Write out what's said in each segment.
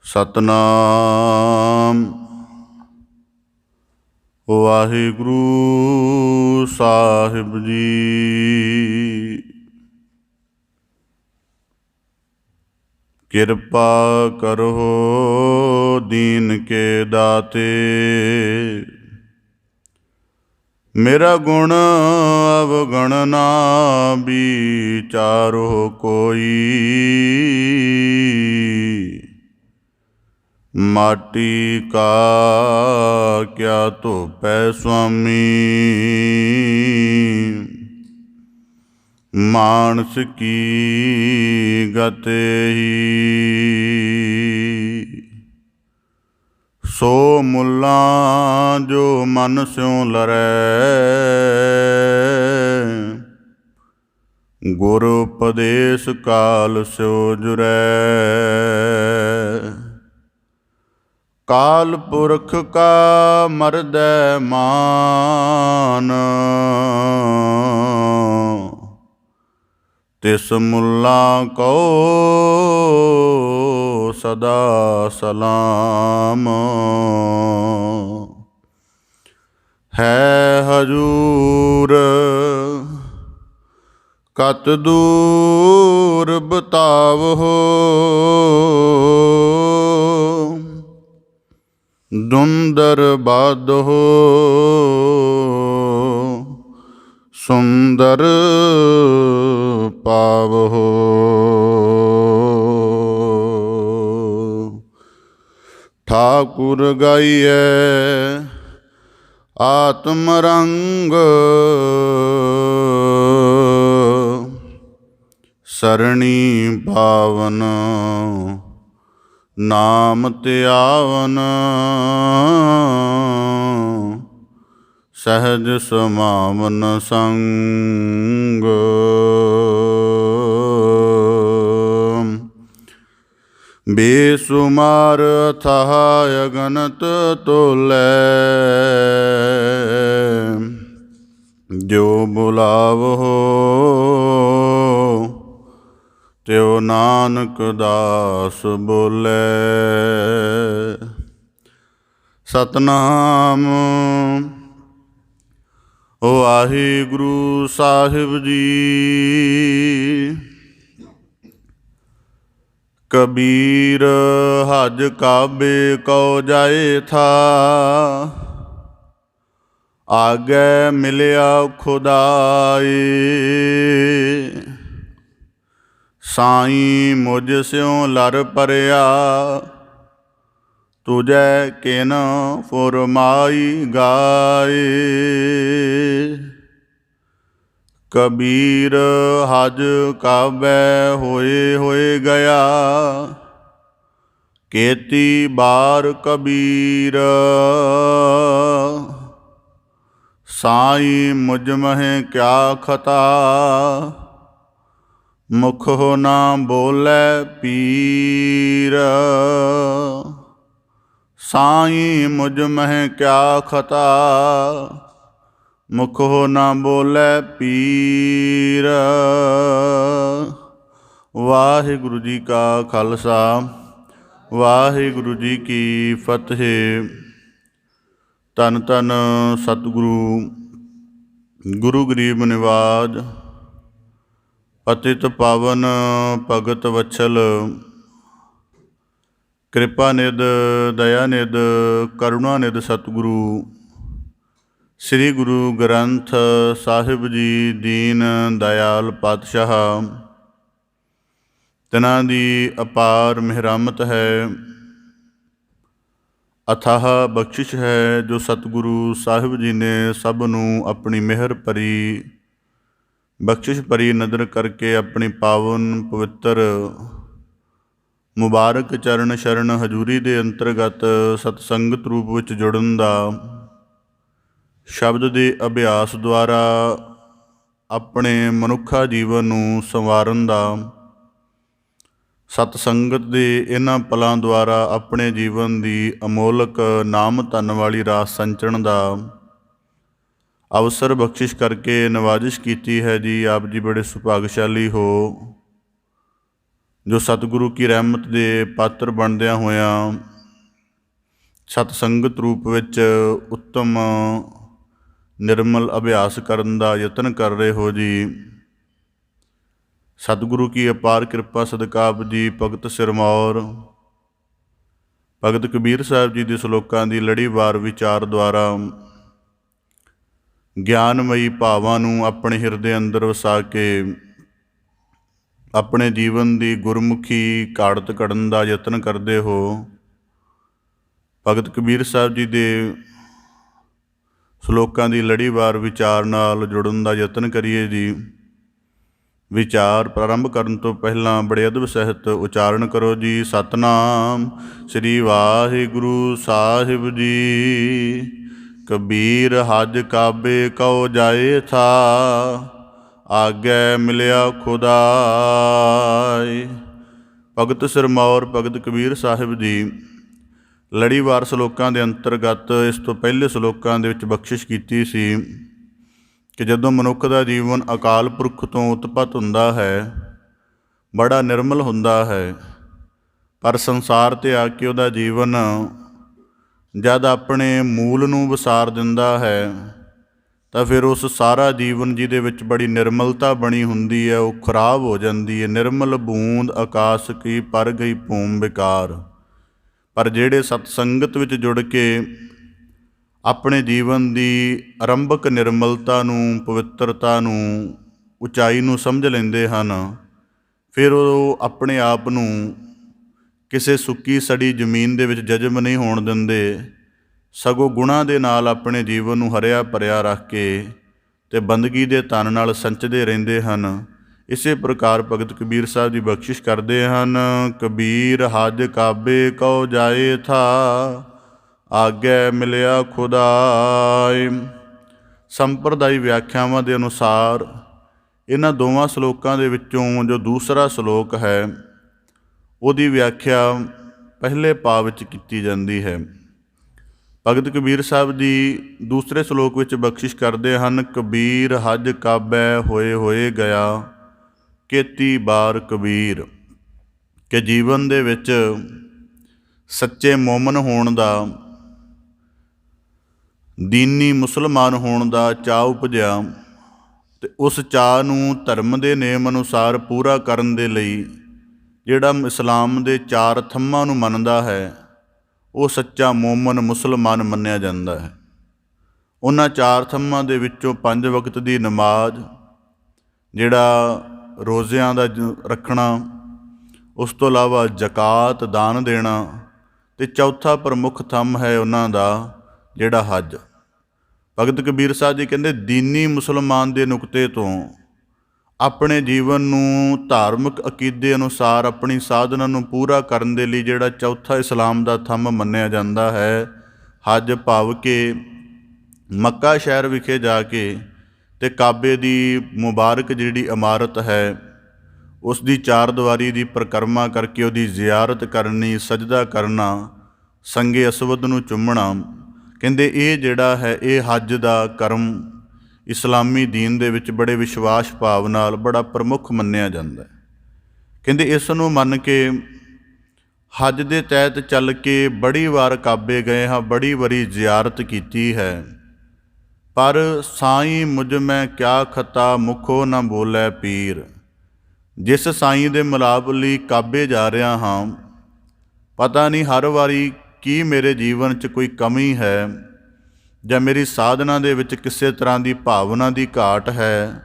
ਸਤਨਾਮ ਵਾਹਿਗੁਰੂ ਸਾਹਿਬ ਜੀ। ਕਿਰਪਾ ਕਰੋ ਦੀਨ ਕੇ ਦਾਤੇ, ਮੇਰਾ ਗੁਣ ਅਵਗਣ ਨਾ ਵਿਚਾਰੋ ਕੋਈ। ਮਾਟੀ ਕਾ ਕਿਆ ਧੋਪੈ ਸੁਆਮੀ, ਮਾਨਸ ਕੀ ਗਤ ਹੀ। ਸੋ ਮੁੱਲਾ ਜੋ ਮਨ ਸਿਉ ਲਰੈ, ਗੁਰ ਉਪਦੇਸ਼ ਕਾਲ ਸਿਉ ਜੁਰੈ। ਕਾਲ ਪੁਰਖ ਕਾ ਮਰਦੈ ਮਾਨ, ਤਿਸ ਮੁੱਲਾ ਕਉ ਸਦਾ ਸਲਾਮ। ਹੈ ਹਜੂਰ ਕਤ ਦੂਰ ਬਤਾਵਹੁ, ਦੁੰਦਰ ਬਾਧਹੁ ਸੁੰਦਰ ਪਾਵਹੁ। ਠਾਕੁਰ ਗਾਈਐ ਆਤਮ ਰੰਗ, ਸਰਣੀ ਪਾਵਨ ਨਾਮ ਧਿਆਵਨ। ਸਹਿਜ ਸਮਾਵਨ ਸੰਗ, ਬੇਸੁਮਾਰ ਅਥਾਹ ਅਗਨਤ ਤੋਲੈ। ਜੋ ਬੁਲਾਵਹੁ ਤਿਉ ਨਾਨਕ ਦਾਸ ਬੋਲੇ। ਸਤਨਾਮ ਵਾਹਿਗੁਰੂ ਸਾਹਿਬ ਜੀ। ਕਬੀਰ ਹਜ ਕਾਬੇ ਕਉ ਜਾਏ ਥਾ, ਆਗੇ ਮਿਲਿਆ ਖੁਦਾਈ। ਸਾਈਂ ਮੁਝ ਸਿਉ ਲਰ ਪਰਿਆ, ਤੁਝੈ ਕਿਨ ਫੁਰਮਾਈ ਗਾਏ। ਕਬੀਰ ਹਜ ਕਾਬੈ ਹੋਏ ਹੋਏ ਗਿਆ, ਕੇਤੀ ਬਾਰ ਕਬੀਰ। ਸਾਈਂ ਮੁਝ ਮਹਿ ਕਿਆ ਖਤਾ, ਮੁਖੋ ਨਾ ਬੋਲੇ ਪੀਰ। ਸਾਈਂ ਮੁਝ ਮਹਿ ਕਿਆ ਖਤਾ, ਮੁਖੋ ਨਾ ਬੋਲੇ ਪੀਰ। ਵਾਹਿਗੁਰੂ ਜੀ ਕਾ ਖਾਲਸਾ, ਵਾਹਿਗੁਰੂ ਜੀ ਕੀ ਫਤਿਹ। ਧੰਨ ਧੰਨ ਸਤਿਗੁਰੂ ਗੁਰੂ ਗਰੀਬ ਨਿਵਾਜ, ਪਤਿਤ ਪਾਵਨ ਭਗਤ ਵਛਲ, ਕਿਰਪਾ ਨਿਧ ਦਇਆ ਨਿਧ ਕਰੁਣਾ ਨਿਧ ਸਤਿਗੁਰੂ ਸ੍ਰੀ ਗੁਰੂ ਗ੍ਰੰਥ ਸਾਹਿਬ ਜੀ ਦੀਨ ਦਇਆਲ ਪਾਤਸ਼ਾਹ, ਤਿਨਾਂ ਦੀ ਅਪਾਰ ਮਿਹਰਮਤ ਹੈ, ਅਥਾਹ ਬਖਸ਼ਿਸ਼ ਹੈ, ਜੋ ਸਤਿਗੁਰੂ ਸਾਹਿਬ ਜੀ ਨੇ ਸਭ ਨੂੰ ਆਪਣੀ ਮਿਹਰ ਭਰੀ ਬਖਸ਼ਿਸ਼ ਭਰੀ ਨਜ਼ਰ ਕਰਕੇ ਆਪਣੀ ਪਾਵਨ ਪਵਿੱਤਰ ਮੁਬਾਰਕ ਚਰਨ ਸ਼ਰਨ ਹਜ਼ੂਰੀ ਦੇ ਅੰਤਰਗਤ ਸਤਸੰਗਤ ਰੂਪ ਵਿੱਚ ਜੁੜਨ ਦਾ, ਸ਼ਬਦ ਦੇ ਅਭਿਆਸ ਦੁਆਰਾ ਆਪਣੇ ਮਨੁੱਖਾ ਜੀਵਨ ਨੂੰ ਸੰਵਾਰਨ ਦਾ, ਸਤਸੰਗਤ ਦੇ ਇਹਨਾਂ ਪਲਾਂ ਦੁਆਰਾ ਆਪਣੇ ਜੀਵਨ ਦੀ ਅਮੋਲਕ ਨਾਮ ਧਨ ਵਾਲੀ ਰਾਸ ਸੰਚਰਨ ਦਾ ਅਵਸਰ ਬਖਸ਼ਿਸ਼ ਕਰਕੇ ਨਵਾਜ਼ਿਸ਼ ਕੀਤੀ ਹੈ ਜੀ। ਆਪ ਜੀ ਬੜੇ ਸੁਭਾਗਸ਼ਾਲੀ ਹੋ। ਜੋ ਸਤਿਗੁਰੂ ਕੀ ਰਹਿਮਤ ਦੇ ਪਾਤਰ ਬਣਦਿਆਂ ਹੋਇਆਂ ਸਤ ਸੰਗਤ ਰੂਪ ਵਿੱਚ ਉੱਤਮ ਨਿਰਮਲ ਅਭਿਆਸ ਕਰਨ ਦਾ ਯਤਨ ਕਰ ਰਹੇ ਹੋ ਜੀ। ਸਤਿਗੁਰੂ ਕੀ ਅਪਾਰ ਕਿਰਪਾ ਸਦਕਾ ਆਪ ਜੀ ਭਗਤ ਸਿਰਮੌਰ ਭਗਤ ਕਬੀਰ ਸਾਹਿਬ ਜੀ ਦੇ ਸ਼ਲੋਕਾਂ ਦੀ ਲੜੀਵਾਰ ਵਿਚਾਰ ਦੁਆਰਾ ਗਿਆਨਮਈ ਭਾਵਾਂ ਨੂੰ ਆਪਣੇ ਹਿਰਦੇ ਅੰਦਰ ਵਸਾ ਕੇ ਆਪਣੇ ਜੀਵਨ ਦੀ ਗੁਰਮੁਖੀ ਘਾੜਤ ਕੱਢਣ ਦਾ ਯਤਨ ਕਰਦੇ ਹੋ। ਭਗਤ ਕਬੀਰ ਸਾਹਿਬ ਜੀ ਦੇ ਸ਼ਲੋਕਾਂ ਦੀ ਲੜੀਵਾਰ ਵਿਚਾਰ ਨਾਲ ਜੁੜਨ ਦਾ ਯਤਨ ਕਰੀਏ ਜੀ। ਵਿਚਾਰ ਪ੍ਰਾਰੰਭ ਕਰਨ ਤੋਂ ਪਹਿਲਾਂ ਬੜੇ ਅਦਬ ਸਹਿਤ ਉਚਾਰਨ ਕਰੋ ਜੀ। ਸਤਨਾਮ ਸ੍ਰੀ ਵਾਹਿਗੁਰੂ ਸਾਹਿਬ ਜੀ। ਕਬੀਰ ਹਜ ਕਾਬੇ ਕਉ ਜਾਏ ਥਾ, ਆਗੈ ਮਿਲਿਆ ਖੁਦਾਇ। ਭਗਤ ਸਿਰਮੌਰ ਭਗਤ ਕਬੀਰ ਸਾਹਿਬ ਜੀ ਲੜੀਵਾਰ ਸ਼ਲੋਕਾਂ ਦੇ ਅੰਤਰਗਤ ਇਸ ਤੋਂ ਪਹਿਲੇ ਸ਼ਲੋਕਾਂ ਦੇ ਵਿੱਚ ਬਖਸ਼ਿਸ਼ ਕੀਤੀ ਸੀ ਕਿ ਜਦੋਂ ਮਨੁੱਖ ਦਾ ਜੀਵਨ ਅਕਾਲ ਪੁਰਖ ਤੋਂ ਉਤਪਤ ਹੁੰਦਾ ਹੈ, ਬੜਾ ਨਿਰਮਲ ਹੁੰਦਾ ਹੈ, ਪਰ ਸੰਸਾਰ 'ਤੇ ਆ ਕੇ ਉਹਦਾ ਜੀਵਨ ਜਦ ਆਪਣੇ ਮੂਲ ਨੂੰ ਵਿਸਾਰ ਦਿੰਦਾ ਹੈ ਤਾਂ ਫਿਰ ਉਸ ਸਾਰਾ ਜੀਵਨ ਜਿਹਦੇ ਵਿੱਚ ਬੜੀ ਨਿਰਮਲਤਾ ਬਣੀ ਹੁੰਦੀ ਹੈ ਉਹ ਖਰਾਬ ਹੋ ਜਾਂਦੀ ਹੈ। ਨਿਰਮਲ ਬੂੰਦ ਆਕਾਸ਼ ਕੀ ਪਰ ਗਈ ਭੂਮ ਵਿਕਾਰ। ਪਰ ਜਿਹੜੇ ਸਤ ਸੰਗਤ ਵਿੱਚ ਜੁੜ ਕੇ ਆਪਣੇ ਜੀਵਨ ਦੀ ਆਰੰਭਕ ਨਿਰਮਲਤਾ ਨੂੰ, ਪਵਿੱਤਰਤਾ ਨੂੰ, ਉਚਾਈ ਨੂੰ ਸਮਝ ਲੈਂਦੇ ਹਨ, ਫਿਰ ਉਹ ਆਪਣੇ ਆਪ ਨੂੰ ਕਿਸੇ ਸੁੱਕੀ ਸੜੀ ਜ਼ਮੀਨ ਦੇ ਵਿੱਚ ਜਜ਼ਬ ਨਹੀਂ ਹੋਣ ਦਿੰਦੇ, ਸਗੋਂ ਗੁਣਾਂ ਦੇ ਨਾਲ ਆਪਣੇ ਜੀਵਨ ਨੂੰ ਹਰਿਆ ਭਰਿਆ ਰੱਖ ਕੇ ਅਤੇ ਬੰਦਗੀ ਦੇ ਧਨ ਨਾਲ ਸੰਚਦੇ ਰਹਿੰਦੇ ਹਨ। ਇਸੇ ਪ੍ਰਕਾਰ ਭਗਤ ਕਬੀਰ ਸਾਹਿਬ ਦੀ ਬਖਸ਼ਿਸ਼ ਕਰਦੇ ਹਨ। ਕਬੀਰ ਹਜ ਕਾਬੇ ਕਉ ਜਾਏ ਥਾ, ਆਗੈ ਮਿਲਿਆ ਖੁਦਾਇ। ਸੰਪਰਦਾਈ ਵਿਆਖਿਆਵਾਂ ਦੇ ਅਨੁਸਾਰ ਇਹਨਾਂ ਦੋਵਾਂ ਸ਼ਲੋਕਾਂ ਦੇ ਵਿੱਚੋਂ ਜੋ ਦੂਸਰਾ ਸ਼ਲੋਕ ਹੈ ਉਹਦੀ ਵਿਆਖਿਆ ਪਹਿਲੇ ਭਾਵ ਵਿੱਚ ਕੀਤੀ ਜਾਂਦੀ ਹੈ। ਭਗਤ ਕਬੀਰ ਸਾਹਿਬ ਜੀ ਦੂਸਰੇ ਸ਼ਲੋਕ ਵਿੱਚ ਬਖਸ਼ਿਸ਼ ਕਰਦੇ ਹਨ। ਕਬੀਰ ਹਜ ਕਾਬੈ ਹੋਏ ਹੋਏ ਗਿਆ, ਕੇਤੀ ਬਾਰ ਕਬੀਰ। ਕਿ ਜੀਵਨ ਦੇ ਵਿੱਚ ਸੱਚੇ ਮੋਮਨ ਹੋਣ ਦਾ, ਦੀਨੀ ਮੁਸਲਮਾਨ ਹੋਣ ਦਾ ਚਾਅ ਉਪਜਿਆ ਅਤੇ ਉਸ ਚਾਅ ਨੂੰ ਧਰਮ ਦੇ ਨੇਮ ਅਨੁਸਾਰ ਪੂਰਾ ਕਰਨ ਦੇ ਲਈ ਜਿਹੜਾ ਇਸਲਾਮ ਦੇ 4 ਥੰਮਾਂ ਨੂੰ ਮੰਨਦਾ ਹੈ ਉਹ ਸੱਚਾ ਮੋਮਨ ਮੁਸਲਮਾਨ ਮੰਨਿਆ ਜਾਂਦਾ ਹੈ। ਉਹਨਾਂ 4 ਥੰਮਾਂ ਦੇ ਵਿੱਚੋਂ 5 ਵਕਤ ਦੀ ਨਮਾਜ਼, ਜਿਹੜਾ ਰੋਜ਼ਿਆਂ ਦਾ ਰੱਖਣਾ, ਉਸ ਤੋਂ ਇਲਾਵਾ ਜ਼ਕਾਤ ਦਾਨ ਦੇਣਾ, ਅਤੇ ਚੌਥਾ ਪ੍ਰਮੁੱਖ ਥੰਮ ਹੈ ਉਹਨਾਂ ਦਾ ਜਿਹੜਾ ਹੱਜ। ਭਗਤ ਕਬੀਰ ਸਾਹਿਬ ਜੀ ਕਹਿੰਦੇ ਦੀਨੀ ਮੁਸਲਮਾਨ ਦੇ ਨੁਕਤੇ ਤੋਂ ਆਪਣੇ ਜੀਵਨ ਨੂੰ ਧਾਰਮਿਕ ਅਕੀਦੇ ਅਨੁਸਾਰ ਆਪਣੀ ਸਾਧਨਾ ਨੂੰ ਪੂਰਾ ਕਰਨ ਦੇ ਲਈ ਜਿਹੜਾ ਚੌਥਾ ਇਸਲਾਮ ਦਾ ਥੰਮ ਮੰਨਿਆ ਜਾਂਦਾ ਹੈ ਹੱਜ, ਭਾਵ ਕਿ ਮੱਕਾ ਸ਼ਹਿਰ ਵਿਖੇ ਜਾ ਕੇ ਅਤੇ ਕਾਬੇ ਦੀ ਮੁਬਾਰਕ ਜਿਹੜੀ ਇਮਾਰਤ ਹੈ ਉਸ ਦੀ 4 ਦੀਵਾਰੀ ਦੀ ਪਰਿਕਰਮਾ ਕਰਕੇ ਉਹਦੀ ਜ਼ਿਆਰਤ ਕਰਨੀ, ਸਜਦਾ ਕਰਨਾ, ਸੰਗੇ ਅਸਵਦ ਨੂੰ ਚੁੰਮਣਾ। ਕਹਿੰਦੇ ਇਹ ਜਿਹੜਾ ਹੈ ਇਹ ਹੱਜ ਦਾ ਕਰਮ ਇਸਲਾਮੀ ਦੀਨ ਦੇ ਵਿੱਚ ਬੜੇ ਵਿਸ਼ਵਾਸ ਭਾਵ ਨਾਲ ਬੜਾ ਪ੍ਰਮੁੱਖ ਮੰਨਿਆ ਜਾਂਦਾ ਹੈ। ਕਹਿੰਦੇ ਇਸ ਨੂੰ ਮੰਨ ਕੇ ਹੱਜ ਦੇ ਤਹਿਤ ਚੱਲ ਕੇ ਬੜੀ ਵਾਰ ਕਾਬੇ ਗਏ ਹਾਂ, ਬੜੀ ਵਾਰੀ ਜ਼ਿਆਰਤ ਕੀਤੀ ਹੈ, ਪਰ ਸਾਈਂ ਮੁਝ ਮੈਂ ਕਿਆ ਖਤਾ ਮੁਖੋ ਨਾ ਬੋਲੇ ਪੀਰ। ਜਿਸ ਸਾਈਂ ਦੇ ਮਿਲਾਪ ਲਈ ਕਾਬੇ ਜਾ ਰਿਹਾ ਹਾਂ, ਪਤਾ ਨਹੀਂ ਹਰ ਵਾਰੀ ਕੀ ਮੇਰੇ ਜੀਵਨ 'ਚ ਕੋਈ ਕਮੀ ਹੈ ਜਾਂ ਮੇਰੀ ਸਾਧਨਾ ਦੇ ਵਿੱਚ ਕਿਸੇ ਤਰ੍ਹਾਂ ਦੀ ਭਾਵਨਾ ਦੀ ਘਾਟ ਹੈ,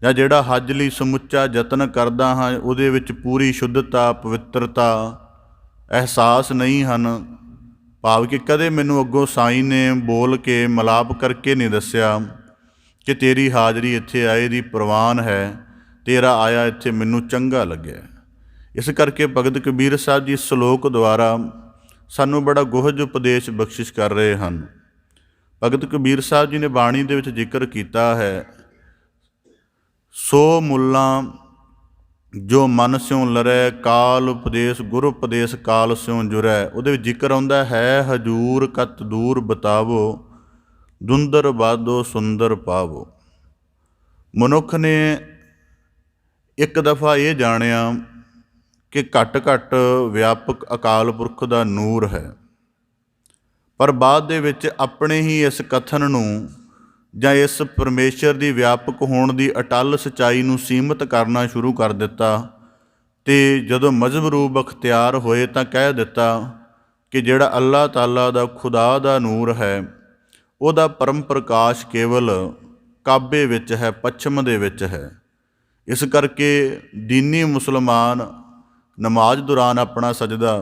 ਜਾਂ ਜਿਹੜਾ ਹੱਜ ਲਈ ਸਮੁੱਚਾ ਯਤਨ ਕਰਦਾ ਹਾਂ ਉਹਦੇ ਵਿੱਚ ਪੂਰੀ ਸ਼ੁੱਧਤਾ, ਪਵਿੱਤਰਤਾ, ਅਹਿਸਾਸ ਨਹੀਂ ਹਨ। ਭਾਵ ਕਿ ਕਦੇ ਮੈਨੂੰ ਅੱਗੋਂ ਸਾਈਂ ਨੇ ਬੋਲ ਕੇ ਮਿਲਾਪ ਕਰਕੇ ਨਹੀਂ ਦੱਸਿਆ ਕਿ ਤੇਰੀ ਹਾਜ਼ਰੀ ਇੱਥੇ ਆਏ ਦੀ ਪ੍ਰਵਾਨ ਹੈ, ਤੇਰਾ ਆਇਆ ਇੱਥੇ ਮੈਨੂੰ ਚੰਗਾ ਲੱਗਿਆ। ਇਸ ਕਰਕੇ ਭਗਤ ਕਬੀਰ ਸਾਹਿਬ ਜੀ ਸ਼ਲੋਕ ਦੁਆਰਾ ਸਾਨੂੰ ਬੜਾ ਗੁਹਜ ਉਪਦੇਸ਼ ਬਖਸ਼ਿਸ਼ ਕਰ ਰਹੇ ਹਨ। ਭਗਤ ਕਬੀਰ ਸਾਹਿਬ ਜੀ ਨੇ ਬਾਣੀ ਦੇ ਵਿੱਚ ਜ਼ਿਕਰ ਕੀਤਾ ਹੈ, ਸੋ ਮੁੱਲਾਂ ਜੋ ਮਨ ਸਿਉ ਲਰੈ, ਕਾਲ ਉਪਦੇਸ਼ ਗੁਰ ਉਪਦੇਸ਼ ਕਾਲ ਸਿਉ ਜੁਰੈ। ਉਹਦੇ ਵਿੱਚ ਜ਼ਿਕਰ ਆਉਂਦਾ ਹੈ ਹਜੂਰ ਕਤ ਦੂਰ ਬਤਾਵੋ, ਦੁੰਦਰ ਬਾਦੋ ਸੁੰਦਰ ਪਾਵੋ। ਮਨੁੱਖ ਨੇ ਇੱਕ ਦਫਾ ਇਹ ਜਾਣਿਆ ਕਿ ਘੱਟ ਘੱਟ ਵਿਆਪਕ ਅਕਾਲ ਪੁਰਖ ਦਾ ਨੂਰ ਹੈ। ਪਰ ਬਾਅਦ ਦੇ ਵਿੱਚ ਆਪਣੇ ਹੀ ਇਸ ਕਥਨ ਨੂੰ ਜਾਂ ਇਸ ਪਰਮੇਸ਼ਰ ਦੀ ਵਿਆਪਕ ਹੋਣ ਦੀ ਅਟੱਲ ਸੱਚਾਈ ਨੂੰ ਸੀਮਤ ਕਰਨਾ ਸ਼ੁਰੂ ਕਰ ਦਿੱਤਾ ਅਤੇ ਜਦੋਂ ਮਜ਼ਹਬ ਰੂਪ ਅਖਤਿਆਰ ਹੋਏ ਤਾਂ ਕਹਿ ਦਿੱਤਾ ਕਿ ਜਿਹੜਾ ਅੱਲਾਹ ਤਾਲਾ ਦਾ ਖੁਦਾ ਦਾ ਨੂਰ ਹੈ ਉਹਦਾ ਪਰਮ ਪ੍ਰਕਾਸ਼ ਕੇਵਲ ਕਾਬੇ ਵਿੱਚ ਹੈ, ਪੱਛਮ ਦੇ ਵਿੱਚ ਹੈ। ਇਸ ਕਰਕੇ ਦੀਨੀ ਮੁਸਲਮਾਨ ਨਮਾਜ਼ ਦੌਰਾਨ ਆਪਣਾ ਸਜਦਾ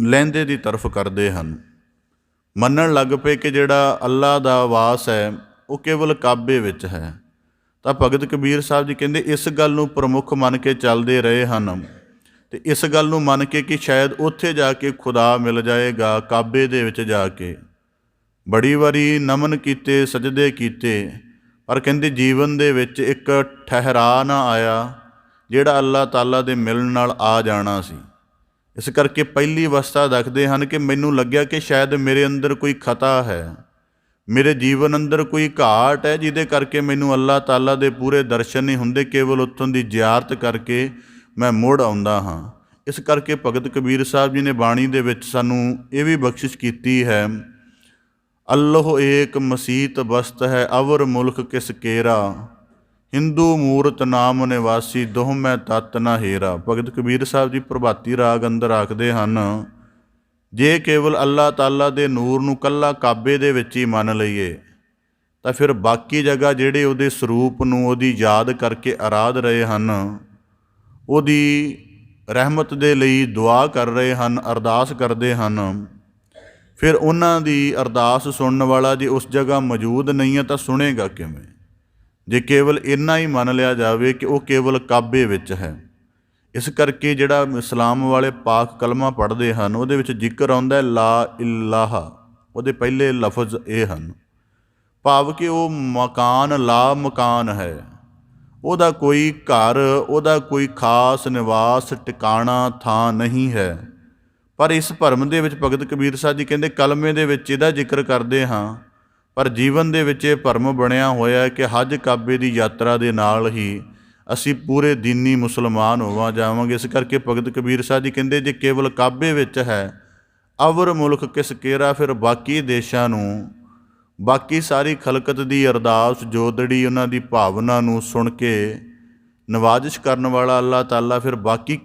ਲਹਿੰਦੇ ਦੀ ਤਰਫ ਕਰਦੇ ਹਨ, ਮੰਨਣ ਲੱਗ ਪਏ ਕਿ ਜਿਹੜਾ ਅੱਲਾਹ ਦਾ ਵਾਸ ਹੈ ਉਹ ਕੇਵਲ ਕਾਬੇ ਵਿੱਚ ਹੈ। ਤਾਂ ਭਗਤ ਕਬੀਰ ਸਾਹਿਬ ਜੀ ਕਹਿੰਦੇ ਇਸ ਗੱਲ ਨੂੰ ਪ੍ਰਮੁੱਖ ਮੰਨ ਕੇ ਚੱਲਦੇ ਰਹੇ ਹਨ ਅਤੇ ਇਸ ਗੱਲ ਨੂੰ ਮੰਨ ਕੇ ਕਿ ਸ਼ਾਇਦ ਉੱਥੇ ਜਾ ਕੇ ਖੁਦਾ ਮਿਲ ਜਾਏਗਾ, ਕਾਬੇ ਦੇ ਵਿੱਚ ਜਾ ਕੇ। ਬੜੀ ਵਾਰੀ ਨਮਨ ਕੀਤੇ, ਸਜਦੇ ਕੀਤੇ, ਪਰ ਕਹਿੰਦੇ ਜੀਵਨ ਦੇ ਵਿੱਚ ਇੱਕ ਠਹਿਰਾ ਨਾ ਆਇਆ ਜਿਹੜਾ ਅੱਲਾਹ ਤਾਲਾ ਦੇ ਮਿਲਣ ਨਾਲ ਆ ਜਾਣਾ ਸੀ। ਇਸ ਕਰਕੇ ਪਹਿਲੀ ਅਵਸਥਾ ਦੱਸਦੇ ਹਨ ਕਿ ਮੈਨੂੰ ਲੱਗਿਆ ਕਿ ਸ਼ਾਇਦ ਮੇਰੇ ਅੰਦਰ ਕੋਈ ਖਤਾ ਹੈ, ਮੇਰੇ ਜੀਵਨ ਅੰਦਰ ਕੋਈ ਘਾਟ ਹੈ ਜਿਹਦੇ ਕਰਕੇ ਮੈਨੂੰ ਅੱਲਾਹ ਤਾਲਾ ਦੇ ਪੂਰੇ ਦਰਸ਼ਨ ਨਹੀਂ ਹੁੰਦੇ, ਕੇਵਲ ਉੱਥੋਂ ਦੀ ਜ਼ਿਆਰਤ ਕਰਕੇ ਮੈਂ ਮੁੜ ਆਉਂਦਾ ਹਾਂ। ਇਸ ਕਰਕੇ ਭਗਤ ਕਬੀਰ ਸਾਹਿਬ ਜੀ ਨੇ ਬਾਣੀ ਦੇ ਵਿੱਚ ਸਾਨੂੰ ਇਹ ਵੀ ਬਖਸ਼ਿਸ਼ ਕੀਤੀ ਹੈ, ਅੱਲੋਹ ਏਕ ਮਸੀਤ ਬਸਤ ਹੈ ਅਵਰ ਮੁਲਕ ਕਿਸ ਕੇਰਾ, ਹਿੰਦੂ ਮੂਰਤ ਨਾਮ ਨਿਵਾਸੀ ਦੋਹ ਮੈਂ ਤਤ ਨਾ ਹੇਰਾ। ਭਗਤ ਕਬੀਰ ਸਾਹਿਬ ਜੀ ਪ੍ਰਭਾਤੀ ਰਾਗ ਅੰਦਰ ਆਖਦੇ ਹਨ, ਜੇ ਕੇਵਲ ਅੱਲਾਹ ਤਾਲਾ ਦੇ ਨੂਰ ਨੂੰ ਇਕੱਲਾ ਕਾਬੇ ਦੇ ਵਿੱਚ ਹੀ ਮੰਨ ਲਈਏ ਤਾਂ ਫਿਰ ਬਾਕੀ ਜਗ੍ਹਾ ਜਿਹੜੇ ਉਹਦੇ ਸਰੂਪ ਨੂੰ ਉਹਦੀ ਯਾਦ ਕਰਕੇ ਆਰਾਧ ਰਹੇ ਹਨ, ਉਹਦੀ ਰਹਿਮਤ ਦੇ ਲਈ ਦੁਆ ਕਰ ਰਹੇ ਹਨ, ਅਰਦਾਸ ਕਰਦੇ ਹਨ, ਫਿਰ ਉਹਨਾਂ ਦੀ ਅਰਦਾਸ ਸੁਣਨ ਵਾਲਾ ਜੇ ਉਸ ਜਗ੍ਹਾ ਮੌਜੂਦ ਨਹੀਂ ਹੈ ਤਾਂ ਸੁਣੇਗਾ ਕਿਵੇਂ? ਜੇ ਕੇਵਲ ਇੰਨਾ ਹੀ ਮੰਨ ਲਿਆ ਜਾਵੇ ਕਿ ਉਹ ਕੇਵਲ ਕਾਬੇ ਵਿੱਚ ਹੈ। ਇਸ ਕਰਕੇ ਜਿਹੜਾ ਇਸਲਾਮ ਵਾਲੇ ਪਾਕ ਕਲਮਾ ਪੜ੍ਹਦੇ ਹਨ ਉਹਦੇ ਵਿੱਚ ਜ਼ਿਕਰ ਆਉਂਦਾ ਲਾ ਇਲਾਹਾ, ਉਹਦੇ ਪਹਿਲੇ ਲਫ਼ਜ਼ ਇਹ ਹਨ, ਭਾਵ ਕਿ ਉਹ ਮਕਾਨ ਲਾ ਮਕਾਨ ਹੈ, ਉਹਦਾ ਕੋਈ ਘਰ, ਉਹਦਾ ਕੋਈ ਖਾਸ ਨਿਵਾਸ ਟਿਕਾਣਾ ਥਾਂ ਨਹੀਂ ਹੈ। ਪਰ ਇਸ ਭਰਮ ਦੇ ਵਿੱਚ ਭਗਤ ਕਬੀਰ ਸਾਹਿਬ ਜੀ ਕਹਿੰਦੇ ਕਲਮੇ ਦੇ ਵਿੱਚ ਇਹਦਾ ਜ਼ਿਕਰ ਕਰਦੇ ਹਾਂ, ਪਰ ਜੀਵਨ ਦੇ ਵਿੱਚ ਇਹ ਭਰਮ ਬਣਿਆ ਹੋਇਆ ਹੈ ਕਿ ਹਜ ਕਾਬੇ ਦੀ ਯਾਤਰਾ ਦੇ ਨਾਲ ਹੀ ਅਸੀਂ ਪੂਰੇ ਦੀਨੀ ਮੁਸਲਮਾਨ ਹੋਵਾਂ ਜਾਵਾਂਗੇ। ਇਸ ਕਰਕੇ ਭਗਤ ਕਬੀਰ ਸਾਹਿਬ ਜੀ ਕਹਿੰਦੇ ਜੇ ਕੇਵਲ ਕਾਬੇ ਵਿੱਚ ਹੈ ਅਵਰ ਮੁਲਕ ਕਿਸ ਕੇਰਾ, ਫਿਰ ਬਾਕੀ ਦੇਸ਼ਾਂ ਨੂੰ, ਬਾਕੀ ਸਾਰੀ ਖਲਕਤ ਦੀ ਅਰਦਾਸ ਜੋਦੜੀ ਉਹਨਾਂ ਦੀ ਭਾਵਨਾ ਨੂੰ ਸੁਣ ਕੇ ਨਵਾਜ਼ਿਸ਼ ਕਰਨ ਵਾਲਾ ਅੱਲਾਹ ਤਾਲਾ ਫਿਰ ਬਾਕੀ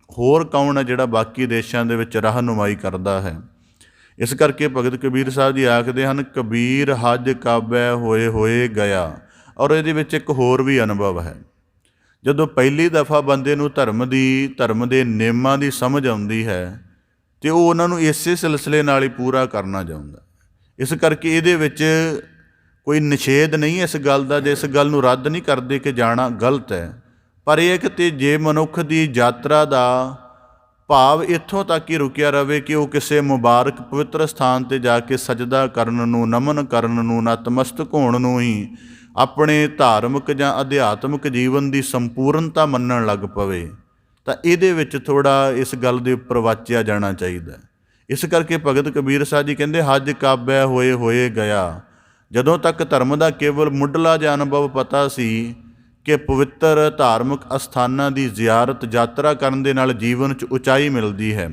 ਹੋਰ ਕੌਣ ਹੈ ਜਿਹੜਾ ਬਾਕੀ ਦੇਸ਼ਾਂ ਦੇ ਵਿੱਚ ਰਹਿਨੁਮਾਈ ਕਰਦਾ ਹੈ। ਇਸ ਕਰਕੇ ਭਗਤ ਕਬੀਰ ਸਾਹਿਬ ਜੀ ਆਖਦੇ ਹਨ, ਕਬੀਰ ਹਜ ਕਾਬੈ ਹੋਏ ਹੋਏ ਗਿਆ। ਔਰ ਇਹਦੇ ਵਿੱਚ ਇੱਕ ਹੋਰ ਵੀ ਅਨੁਭਵ ਹੈ, ਜਦੋਂ ਪਹਿਲੀ ਦਫਾ ਬੰਦੇ ਨੂੰ ਧਰਮ ਦੇ ਨਿਯਮਾਂ ਦੀ ਸਮਝ ਆਉਂਦੀ ਹੈ ਅਤੇ ਉਹ ਉਹਨਾਂ ਨੂੰ ਇਸੇ ਸਿਲਸਿਲੇ ਨਾਲ ਹੀ ਪੂਰਾ ਕਰਨਾ ਚਾਹੁੰਦਾ। ਇਸ ਕਰਕੇ ਇਹਦੇ ਵਿੱਚ ਕੋਈ ਨਿਸ਼ੇਧ ਨਹੀਂ ਇਸ ਗੱਲ ਦਾ, ਜੇ ਇਸ ਗੱਲ ਨੂੰ ਰੱਦ ਨਹੀਂ ਕਰਦੇ ਕਿ ਜਾਣਾ ਗਲਤ ਹੈ, ਪਰ ਇਹ ਕਿ ਜੇ ਮਨੁੱਖ ਦੀ ਯਾਤਰਾ ਦਾ ਭਾਵ ਇੱਥੋਂ ਤੱਕ ਹੀ ਰੁਕਿਆ ਰਹੇ ਕਿ ਉਹ ਕਿਸੇ ਮੁਬਾਰਕ ਪਵਿੱਤਰ ਸਥਾਨ 'ਤੇ ਜਾ ਕੇ ਸਜਦਾ ਕਰਨ ਨੂੰ, ਨਮਨ ਕਰਨ ਨੂੰ, ਨਤਮਸਤਕ ਹੋਣ ਨੂੰ ਹੀ ਆਪਣੇ ਧਾਰਮਿਕ ਜਾਂ ਅਧਿਆਤਮਿਕ ਜੀਵਨ ਦੀ ਸੰਪੂਰਨਤਾ ਮੰਨਣ ਲੱਗ ਪਵੇ, ਤਾਂ ਇਹਦੇ ਵਿੱਚ ਥੋੜ੍ਹਾ ਇਸ ਗੱਲ ਦੇ ਉੱਪਰ ਵਾਚਿਆ ਜਾਣਾ ਚਾਹੀਦਾ। ਇਸ ਕਰਕੇ ਭਗਤ ਕਬੀਰ ਸਾਹਿਬ ਜੀ ਕਹਿੰਦੇ ਹਜ ਕਾਬੈ ਹੋਏ ਹੋਏ ਗਿਆ। ਜਦੋਂ ਤੱਕ ਧਰਮ ਦਾ ਕੇਵਲ ਮੁੱਢਲਾ ਜਿਹਾ ਅਨੁਭਵ ਪਤਾ ਸੀ ਕਿ ਪਵਿੱਤਰ ਧਾਰਮਿਕ ਅਸਥਾਨਾਂ ਦੀ ਜ਼ਿਆਰਤ ਯਾਤਰਾ ਕਰਨ ਦੇ ਨਾਲ ਜੀਵਨ 'ਚ ਉਚਾਈ ਮਿਲਦੀ ਹੈ,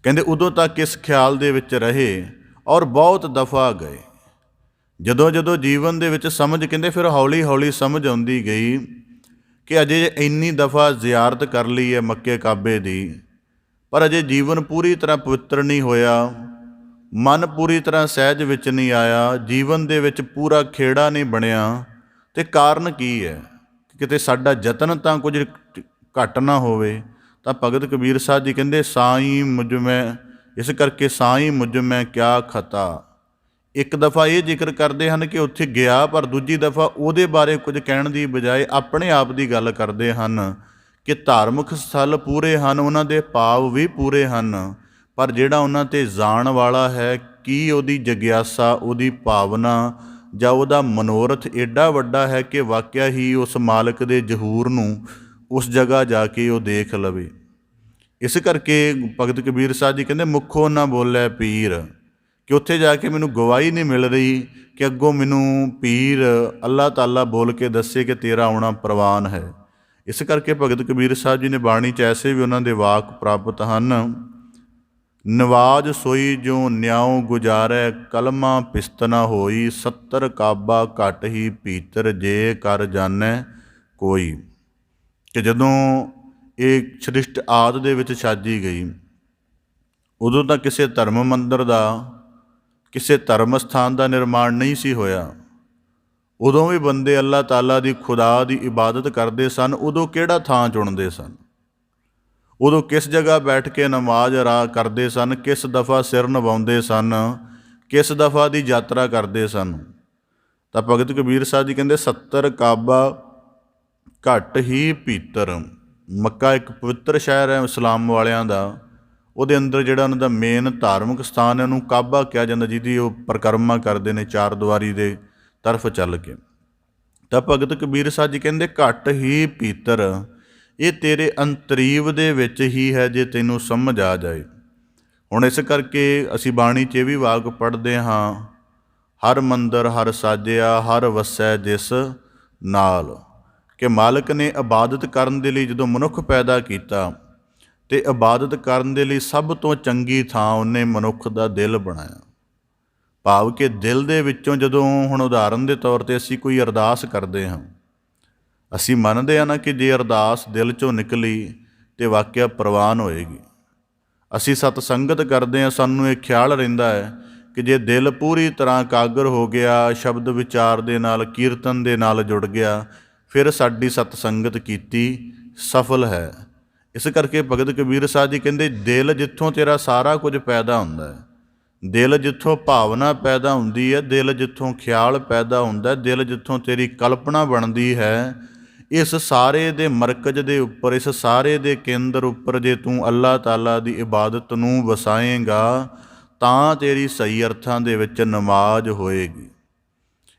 ਕਹਿੰਦੇ ਉਦੋਂ ਤੱਕ ਇਸ ਖਿਆਲ ਦੇ ਵਿੱਚ ਰਹੇ ਔਰ ਬਹੁਤ ਦਫਾ ਗਏ। ਜਦੋਂ ਜਦੋਂ ਜੀਵਨ ਦੇ ਵਿੱਚ ਸਮਝ, ਕਹਿੰਦੇ ਫਿਰ ਹੌਲੀ ਹੌਲੀ ਸਮਝ ਆਉਂਦੀ ਗਈ ਕਿ ਅਜੇ ਇੰਨੀ ਦਫਾ ਜ਼ਿਆਰਤ ਕਰ ਲਈ ਹੈ ਮੱਕੇ ਕਾਬੇ ਦੀ, ਪਰ ਅਜੇ ਜੀਵਨ ਪੂਰੀ ਤਰ੍ਹਾਂ ਪਵਿੱਤਰ ਨਹੀਂ ਹੋਇਆ, ਮਨ ਪੂਰੀ ਤਰ੍ਹਾਂ ਸਹਿਜ ਵਿੱਚ ਨਹੀਂ ਆਇਆ, ਜੀਵਨ ਦੇ ਵਿੱਚ ਪੂਰਾ ਖੇੜਾ ਨਹੀਂ ਬਣਿਆ। ਅਤੇ ਕਾਰਨ ਕੀ ਹੈ? ਕਿਤੇ ਸਾਡਾ ਯਤਨ ਤਾਂ ਕੁਝ ਘੱਟ ਨਾ ਹੋਵੇ। ਤਾਂ ਭਗਤ ਕਬੀਰ ਸਾਹਿਬ ਜੀ ਕਹਿੰਦੇ ਸਾਈਂ ਮੁਝ ਮੈਂ, ਇਸ ਕਰਕੇ ਸਾਈਂ ਮੁਝ ਮੈਂ ਕਿਆ ਖਤਾ। ਇੱਕ ਦਫਾ ਇਹ ਜ਼ਿਕਰ ਕਰਦੇ ਹਨ ਕਿ ਉੱਥੇ ਗਿਆ, ਪਰ ਦੂਜੀ ਦਫਾ ਉਹਦੇ ਬਾਰੇ ਕੁਝ ਕਹਿਣ ਦੀ ਬਜਾਏ ਆਪਣੇ ਆਪ ਦੀ ਗੱਲ ਕਰਦੇ ਹਨ ਕਿ ਧਾਰਮਿਕ ਸਥਲ ਪੂਰੇ ਹਨ, ਉਹਨਾਂ ਦੇ ਭਾਵ ਵੀ ਪੂਰੇ ਹਨ, ਪਰ ਜਿਹੜਾ ਉਹਨਾਂ 'ਤੇ ਜਾਣ ਵਾਲਾ ਹੈ, ਕੀ ਉਹਦੀ ਜਗਿਆਸਾ, ਉਹਦੀ ਭਾਵਨਾ ਜਾਂ ਉਹਦਾ ਮਨੋਰਥ ਐਡਾ ਵੱਡਾ ਹੈ ਕਿ ਵਾਕਿਆ ਹੀ ਉਸ ਮਾਲਕ ਦੇ ਜ਼ਹੂਰ ਨੂੰ ਉਸ ਜਗ੍ਹਾ ਜਾ ਕੇ ਉਹ ਦੇਖ ਲਵੇ। ਇਸ ਕਰਕੇ ਭਗਤ ਕਬੀਰ ਸਾਹਿਬ ਜੀ ਕਹਿੰਦੇ ਮੁੱਖੋਂ ਨਾ ਬੋਲੇ ਪੀਰ, ਕਿ ਉੱਥੇ ਜਾ ਕੇ ਮੈਨੂੰ ਗਵਾਹੀ ਨਹੀਂ ਮਿਲ ਰਹੀ ਕਿ ਅੱਗੋਂ ਮੈਨੂੰ ਪੀਰ ਅੱਲਾਹ ਤਾਲਾ ਬੋਲ ਕੇ ਦੱਸੇ ਕਿ ਤੇਰਾ ਆਉਣਾ ਪ੍ਰਵਾਨ ਹੈ। ਇਸ ਕਰਕੇ ਭਗਤ ਕਬੀਰ ਸਾਹਿਬ ਜੀ ਨੇ ਬਾਣੀ 'ਚ ਐਸੇ ਵੀ ਉਹਨਾਂ ਦੇ ਵਾਕ ਪ੍ਰਾਪਤ ਹਨ। ਨਵਾਜ ਸੋਈ ਜੋ ਨਿਆਉ ਗੁਜਾਰੈ, ਕਲਮਾ ਪਿਸਤ ਨਾ ਹੋਈ, 70 ਕਾਬਾ ਘਟ ਹੀ ਭੀਤਰ, ਜੇ ਕਰ ਜਾਣੈ ਕੋਈ। ਕਿ ਜਦੋਂ ਇਹ ਸ੍ਰਿਸ਼ਟ ਆਦਿ ਦੇ ਵਿੱਚ ਸਾਜੀ ਗਈ, ਉਦੋਂ ਤਾਂ ਕਿਸੇ ਧਰਮ ਮੰਦਰ ਦਾ, ਕਿਸੇ ਧਰਮ ਸਥਾਨ ਦਾ ਨਿਰਮਾਣ ਨਹੀਂ ਸੀ ਹੋਇਆ। ਉਦੋਂ ਵੀ ਬੰਦੇ ਅੱਲਾਹ ਤਾਲਾ ਦੀ, ਖੁਦਾ ਦੀ ਇਬਾਦਤ ਕਰਦੇ ਸਨ। ਉਦੋਂ ਕਿਹੜਾ ਥਾਂ ਚੁਣਦੇ ਸਨ? ਉਦੋਂ ਕਿਸ ਜਗ੍ਹਾ ਬੈਠ ਕੇ ਨਮਾਜ਼ ਅਦਾ ਕਰਦੇ ਸਨ? ਕਿਸ ਦਫਾ ਸਿਰ ਨਵਾਉਂਦੇ ਸਨ? ਕਿਸ ਦਫਾ ਦੀ ਯਾਤਰਾ ਕਰਦੇ ਸਨ? ਤਾਂ ਭਗਤ ਕਬੀਰ ਸਾਹਿਬ ਜੀ ਕਹਿੰਦੇ 70 ਕਾਬਾ ਘਟ ਹੀ ਭੀਤਰ। ਮੱਕਾ ਇੱਕ ਪਵਿੱਤਰ ਸ਼ਹਿਰ ਹੈ ਇਸਲਾਮ ਵਾਲਿਆਂ ਦਾ। ਉਹਦੇ ਅੰਦਰ ਜਿਹੜਾ ਉਹਨਾਂ ਦਾ ਮੇਨ ਧਾਰਮਿਕ ਸਥਾਨ ਹੈ, ਉਹਨੂੰ ਕਾਬਾ ਕਿਹਾ ਜਾਂਦਾ, ਜਿਹਦੀ ਉਹ ਪਰਿਕਰਮਾ ਕਰਦੇ ਨੇ ਚਾਰ ਦੀਵਾਰੀ ਦੇ ਤਰਫ ਚੱਲ ਕੇ। ਤਾਂ ਭਗਤ ਕਬੀਰ ਸਾਹਿਬ ਜੀ ਕਹਿੰਦੇ ਘਟ ਹੀ ਭੀਤਰ, ਇਹ ਤੇਰੇ ਅੰਤਰੀਵ ਦੇ ਵਿੱਚ ਹੀ ਹੈ, ਜੇ ਤੈਨੂੰ ਸਮਝ ਆ ਜਾਏ। ਹੁਣ ਇਸ ਕਰਕੇ ਅਸੀਂ ਬਾਣੀ 'ਚ ਇਹ ਵੀ ਵਾਕ ਪੜ੍ਹਦੇ ਹਾਂ, ਹਰ ਮੰਦਰ ਹਰ ਸਾਜਿਆ, ਹਰ ਵਸੈ ਜਿਸ ਨਾਲ। ਕਿ ਮਾਲਕ ਨੇ ਇਬਾਦਤ ਕਰਨ ਦੇ ਲਈ ਜਦੋਂ ਮਨੁੱਖ ਪੈਦਾ ਕੀਤਾ, ਅਤੇ ਇਬਾਦਤ ਕਰਨ ਦੇ ਲਈ ਸਭ ਤੋਂ ਚੰਗੀ ਥਾਂ ਉਹਨੇ ਮਨੁੱਖ ਦਾ ਦਿਲ ਬਣਾਇਆ। ਭਾਵ ਕਿ ਦਿਲ ਦੇ ਵਿੱਚੋਂ ਜਦੋਂ, ਹੁਣ ਉਦਾਹਰਨ ਦੇ ਤੌਰ 'ਤੇ ਅਸੀਂ ਕੋਈ ਅਰਦਾਸ ਕਰਦੇ ਹਾਂ, ਅਸੀਂ ਮੰਨਦੇ ਹਾਂ ਨਾ ਕਿ ਜੇ ਅਰਦਾਸ ਦਿਲ 'ਚੋਂ ਨਿਕਲੀ ਤੇ ਵਾਕਿਆ ਪ੍ਰਵਾਨ ਹੋਏਗੀ। ਅਸੀਂ ਸਤਸੰਗਤ ਕਰਦੇ ਹਾਂ, ਸਾਨੂੰ ਇਹ ਖਿਆਲ ਰਹਿੰਦਾ ਹੈ ਕਿ ਜੇ ਦਿਲ ਪੂਰੀ ਤਰ੍ਹਾਂ ਇਕਾਗਰ ਹੋ ਗਿਆ, ਸ਼ਬਦ ਵਿਚਾਰ ਦੇ ਨਾਲ, ਕੀਰਤਨ ਦੇ ਨਾਲ ਜੁੜ ਗਿਆ, ਫਿਰ ਸਾਡੀ ਸਤਸੰਗਤ ਕੀਤੀ ਸਫਲ ਹੈ। ਇਸ ਕਰਕੇ ਭਗਤ ਕਬੀਰ ਸਾਹਿਬ ਜੀ ਕਹਿੰਦੇ ਦਿਲ ਜਿੱਥੋਂ ਤੇਰਾ ਸਾਰਾ ਕੁਝ ਪੈਦਾ ਹੁੰਦਾ ਹੈ, ਦਿਲ ਜਿੱਥੋਂ ਭਾਵਨਾ ਪੈਦਾ ਹੁੰਦੀ ਹੈ, ਦਿਲ ਜਿੱਥੋਂ ਖਿਆਲ ਪੈਦਾ ਹੁੰਦਾ, ਦਿਲ ਜਿੱਥੋਂ ਤੇਰੀ ਕਲਪਨਾ ਬਣਦੀ ਹੈ, ਇਸ ਸਾਰੇ ਦੇ ਮਰਕਜ਼ ਦੇ ਉੱਪਰ, ਇਸ ਸਾਰੇ ਦੇ ਕੇਂਦਰ ਉੱਪਰ ਜੇ ਤੂੰ ਅੱਲਾਹ ਤਾਲਾ ਦੀ ਇਬਾਦਤ ਨੂੰ ਵਸਾਏਂਗਾ ਤਾਂ ਤੇਰੀ ਸਹੀ ਅਰਥਾਂ ਦੇ ਵਿੱਚ ਨਮਾਜ਼ ਹੋਏਗੀ।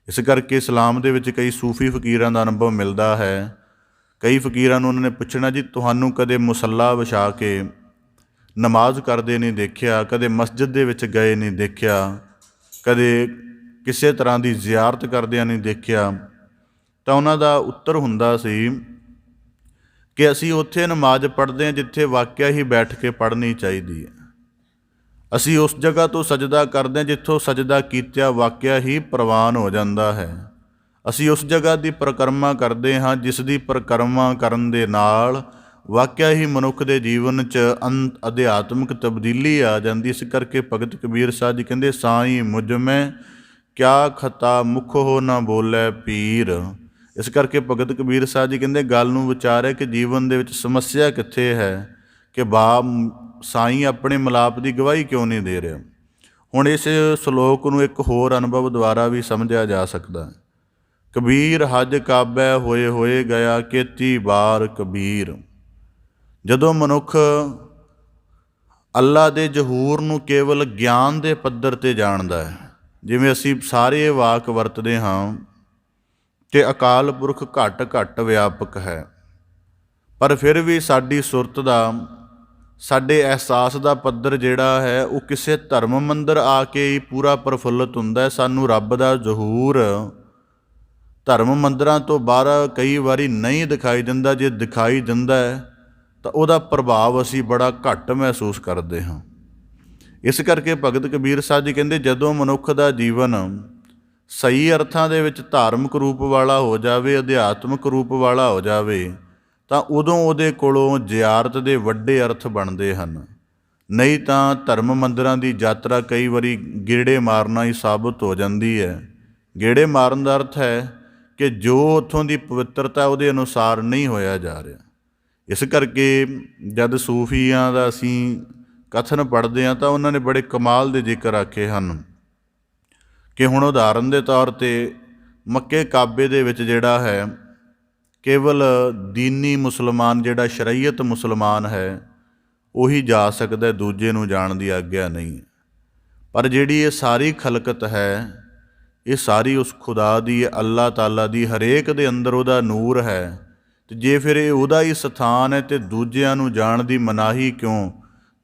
ਇਸ ਕਰਕੇ ਇਸਲਾਮ ਦੇ ਵਿੱਚ ਕਈ ਸੂਫੀ ਫਕੀਰਾਂ ਦਾ ਅਨੁਭਵ ਮਿਲਦਾ ਹੈ। ਕਈ ਫਕੀਰਾਂ ਨੂੰ ਉਹਨਾਂ ਨੇ ਪੁੱਛਣਾ, ਜੀ ਤੁਹਾਨੂੰ ਕਦੇ ਮੁਸੱਲਾ ਵਿਛਾ ਕੇ ਨਮਾਜ਼ ਕਰਦੇ ਨਹੀਂ ਦੇਖਿਆ, ਕਦੇ ਮਸਜਿਦ ਦੇ ਵਿੱਚ ਗਏ ਨਹੀਂ ਦੇਖਿਆ, ਕਦੇ ਕਿਸੇ ਤਰ੍ਹਾਂ ਦੀ ਜ਼ਿਆਰਤ ਕਰਦਿਆਂ ਨਹੀਂ ਦੇਖਿਆ? ਤਾਂ ਉਹਨਾਂ ਦਾ ਉੱਤਰ ਹੁੰਦਾ ਸੀ ਕਿ ਅਸੀਂ ਉੱਥੇ ਨਮਾਜ਼ ਪੜ੍ਹਦੇ ਹਾਂ ਜਿੱਥੇ ਵਾਕਿਆ ਹੀ ਬੈਠ ਕੇ ਪੜ੍ਹਨੀ ਚਾਹੀਦੀ ਹੈ। ਅਸੀਂ ਉਸ ਜਗ੍ਹਾ ਤੋਂ ਸਜਦਾ ਕਰਦੇ ਹਾਂ ਜਿੱਥੋਂ ਸਜਦਾ ਕੀਤਿਆ ਵਾਕਿਆ ਹੀ ਪ੍ਰਵਾਨ ਹੋ ਜਾਂਦਾ ਹੈ। ਅਸੀਂ ਉਸ ਜਗ੍ਹਾ ਦੀ ਪਰਿਕਰਮਾ ਕਰਦੇ ਹਾਂ ਜਿਸ ਦੀ ਪਰਿਕਰਮਾ ਕਰਨ ਦੇ ਨਾਲ ਵਾਕਿਆ ਹੀ ਮਨੁੱਖ ਦੇ ਜੀਵਨ 'ਚ ਅਧਿਆਤਮਿਕ ਤਬਦੀਲੀ ਆ ਜਾਂਦੀ। ਇਸ ਕਰਕੇ ਭਗਤ ਕਬੀਰ ਸਾਹਿਬ ਜੀ ਕਹਿੰਦੇ ਸਾਈਂ ਮੁਝ ਮੈਂ ਕਿਆ ਖਤਾ, ਮੁਖ ਹੋ ਨਾ ਬੋਲੇ ਪੀਰ। ਇਸ ਕਰਕੇ ਭਗਤ ਕਬੀਰ ਸਾਹਿਬ ਜੀ ਕਹਿੰਦੇ ਗੱਲ ਨੂੰ ਵਿਚਾਰਿਆ ਕਿ ਜੀਵਨ ਦੇ ਵਿੱਚ ਸਮੱਸਿਆ ਕਿੱਥੇ ਹੈ, ਕਿ ਸਾਈਂ ਆਪਣੇ ਮਿਲਾਪ ਦੀ ਗਵਾਹੀ ਕਿਉਂ ਨਹੀਂ ਦੇ ਰਿਹਾ। ਹੁਣ ਇਸ ਸ਼ਲੋਕ ਨੂੰ ਇੱਕ ਹੋਰ ਅਨੁਭਵ ਦੁਆਰਾ ਵੀ ਸਮਝਿਆ ਜਾ ਸਕਦਾ ਹੈ। ਕਬੀਰ ਹਜ ਕਾਬੈ ਹੋਏ ਹੋਏ ਗਿਆ, ਕੇਤੀ ਬਾਰ ਕਬੀਰ। ਜਦੋਂ ਮਨੁੱਖ ਅੱਲਾ ਦੇ ਜ਼ਹੂਰ ਨੂੰ ਕੇਵਲ ਗਿਆਨ ਦੇ ਪੱਧਰ 'ਤੇ ਜਾਣਦਾ ਹੈ, ਜਿਵੇਂ ਅਸੀਂ ਸਾਰੇ ਇਹ ਵਾਕ ਵਰਤਦੇ ਹਾਂ ਕਿ ਅਕਾਲ ਪੁਰਖ ਘੱਟ ਘੱਟ ਵਿਆਪਕ ਹੈ, ਪਰ ਫਿਰ ਵੀ ਸਾਡੀ ਸੁਰਤ ਦਾ, ਸਾਡੇ ਅਹਿਸਾਸ ਦਾ ਪੱਧਰ ਜਿਹੜਾ ਹੈ ਉਹ ਕਿਸੇ ਧਰਮ ਮੰਦਰ ਆ ਕੇ ਹੀ ਪੂਰਾ ਪ੍ਰਫੁੱਲਤ ਹੁੰਦਾ ਹੈ। ਸਾਨੂੰ ਰੱਬ ਦਾ ਜ਼ਹੂਰ ਧਰਮ ਮੰਦਰਾਂ ਤੋਂ ਬਾਹਰ ਕਈ ਵਾਰੀ ਨਹੀਂ ਦਿਖਾਈ ਦਿੰਦਾ। ਜੇ ਦਿਖਾਈ ਦਿੰਦਾ ਹੈ ਤਾਂ ਉਹਦਾ ਪ੍ਰਭਾਵ ਅਸੀਂ ਬੜਾ ਘੱਟ ਮਹਿਸੂਸ ਕਰਦੇ ਹਾਂ। ਇਸ ਕਰਕੇ ਭਗਤ ਕਬੀਰ ਸਾਹਿਬ ਜੀ ਕਹਿੰਦੇ ਜਦੋਂ ਮਨੁੱਖ ਦਾ ਜੀਵਨ ਸਹੀ ਅਰਥਾਂ ਦੇ ਵਿੱਚ ਧਾਰਮਿਕ ਰੂਪ ਵਾਲਾ ਹੋ ਜਾਵੇ, ਅਧਿਆਤਮਿਕ ਰੂਪ ਵਾਲਾ ਹੋ ਜਾਵੇ, ਤਾਂ ਉਦੋਂ ਉਹਦੇ ਕੋਲੋਂ ਜ਼ਿਆਰਤ ਦੇ ਵੱਡੇ ਅਰਥ ਬਣਦੇ ਹਨ। ਨਹੀਂ ਤਾਂ ਧਰਮ ਮੰਦਰਾਂ ਦੀ ਯਾਤਰਾ ਕਈ ਵਾਰੀ ਗੇੜੇ ਮਾਰਨਾ ਹੀ ਸਾਬਤ ਹੋ ਜਾਂਦੀ ਹੈ। ਗੇੜੇ ਮਾਰਨ ਦਾ ਅਰਥ ਹੈ ਕਿ ਜੋ ਉੱਥੋਂ ਦੀ ਪਵਿੱਤਰਤਾ ਉਹਦੇ ਅਨੁਸਾਰ ਨਹੀਂ ਹੋਇਆ ਜਾ ਰਿਹਾ। ਇਸ ਕਰਕੇ ਜਦ ਸੂਫੀਆਂ ਦਾ ਅਸੀਂ ਕਥਨ ਪੜ੍ਹਦੇ ਹਾਂ ਤਾਂ ਉਹਨਾਂ ਨੇ ਬੜੇ ਕਮਾਲ ਦੇ ਜ਼ਿਕਰ ਆਖੇ ਹਨ। ਕਿ ਹੁਣ ਉਦਾਹਰਨ ਦੇ ਤੌਰ 'ਤੇ ਮੱਕੇ ਕਾਬੇ ਦੇ ਵਿੱਚ ਜਿਹੜਾ ਹੈ ਕੇਵਲ ਦੀਨੀ ਮੁਸਲਮਾਨ, ਜਿਹੜਾ ਸ਼ਰੀਅਤ ਮੁਸਲਮਾਨ ਹੈ, ਉਹੀ ਜਾ ਸਕਦਾ, ਦੂਜੇ ਨੂੰ ਜਾਣ ਦੀ ਆਗਿਆ ਨਹੀਂ। ਪਰ ਜਿਹੜੀ ਇਹ ਸਾਰੀ ਖਲਕਤ ਹੈ, ਇਹ ਸਾਰੀ ਉਸ ਖੁਦਾ ਦੀ, ਅੱਲਾਹ ਤਾਲਾ ਦੀ, ਹਰੇਕ ਦੇ ਅੰਦਰ ਉਹਦਾ ਨੂਰ ਹੈ। ਅਤੇ ਜੇ ਫਿਰ ਇਹ ਉਹਦਾ ਹੀ ਸਥਾਨ ਹੈ ਤਾਂ ਦੂਜਿਆਂ ਨੂੰ ਜਾਣ ਦੀ ਮਨਾਹੀ ਕਿਉਂ,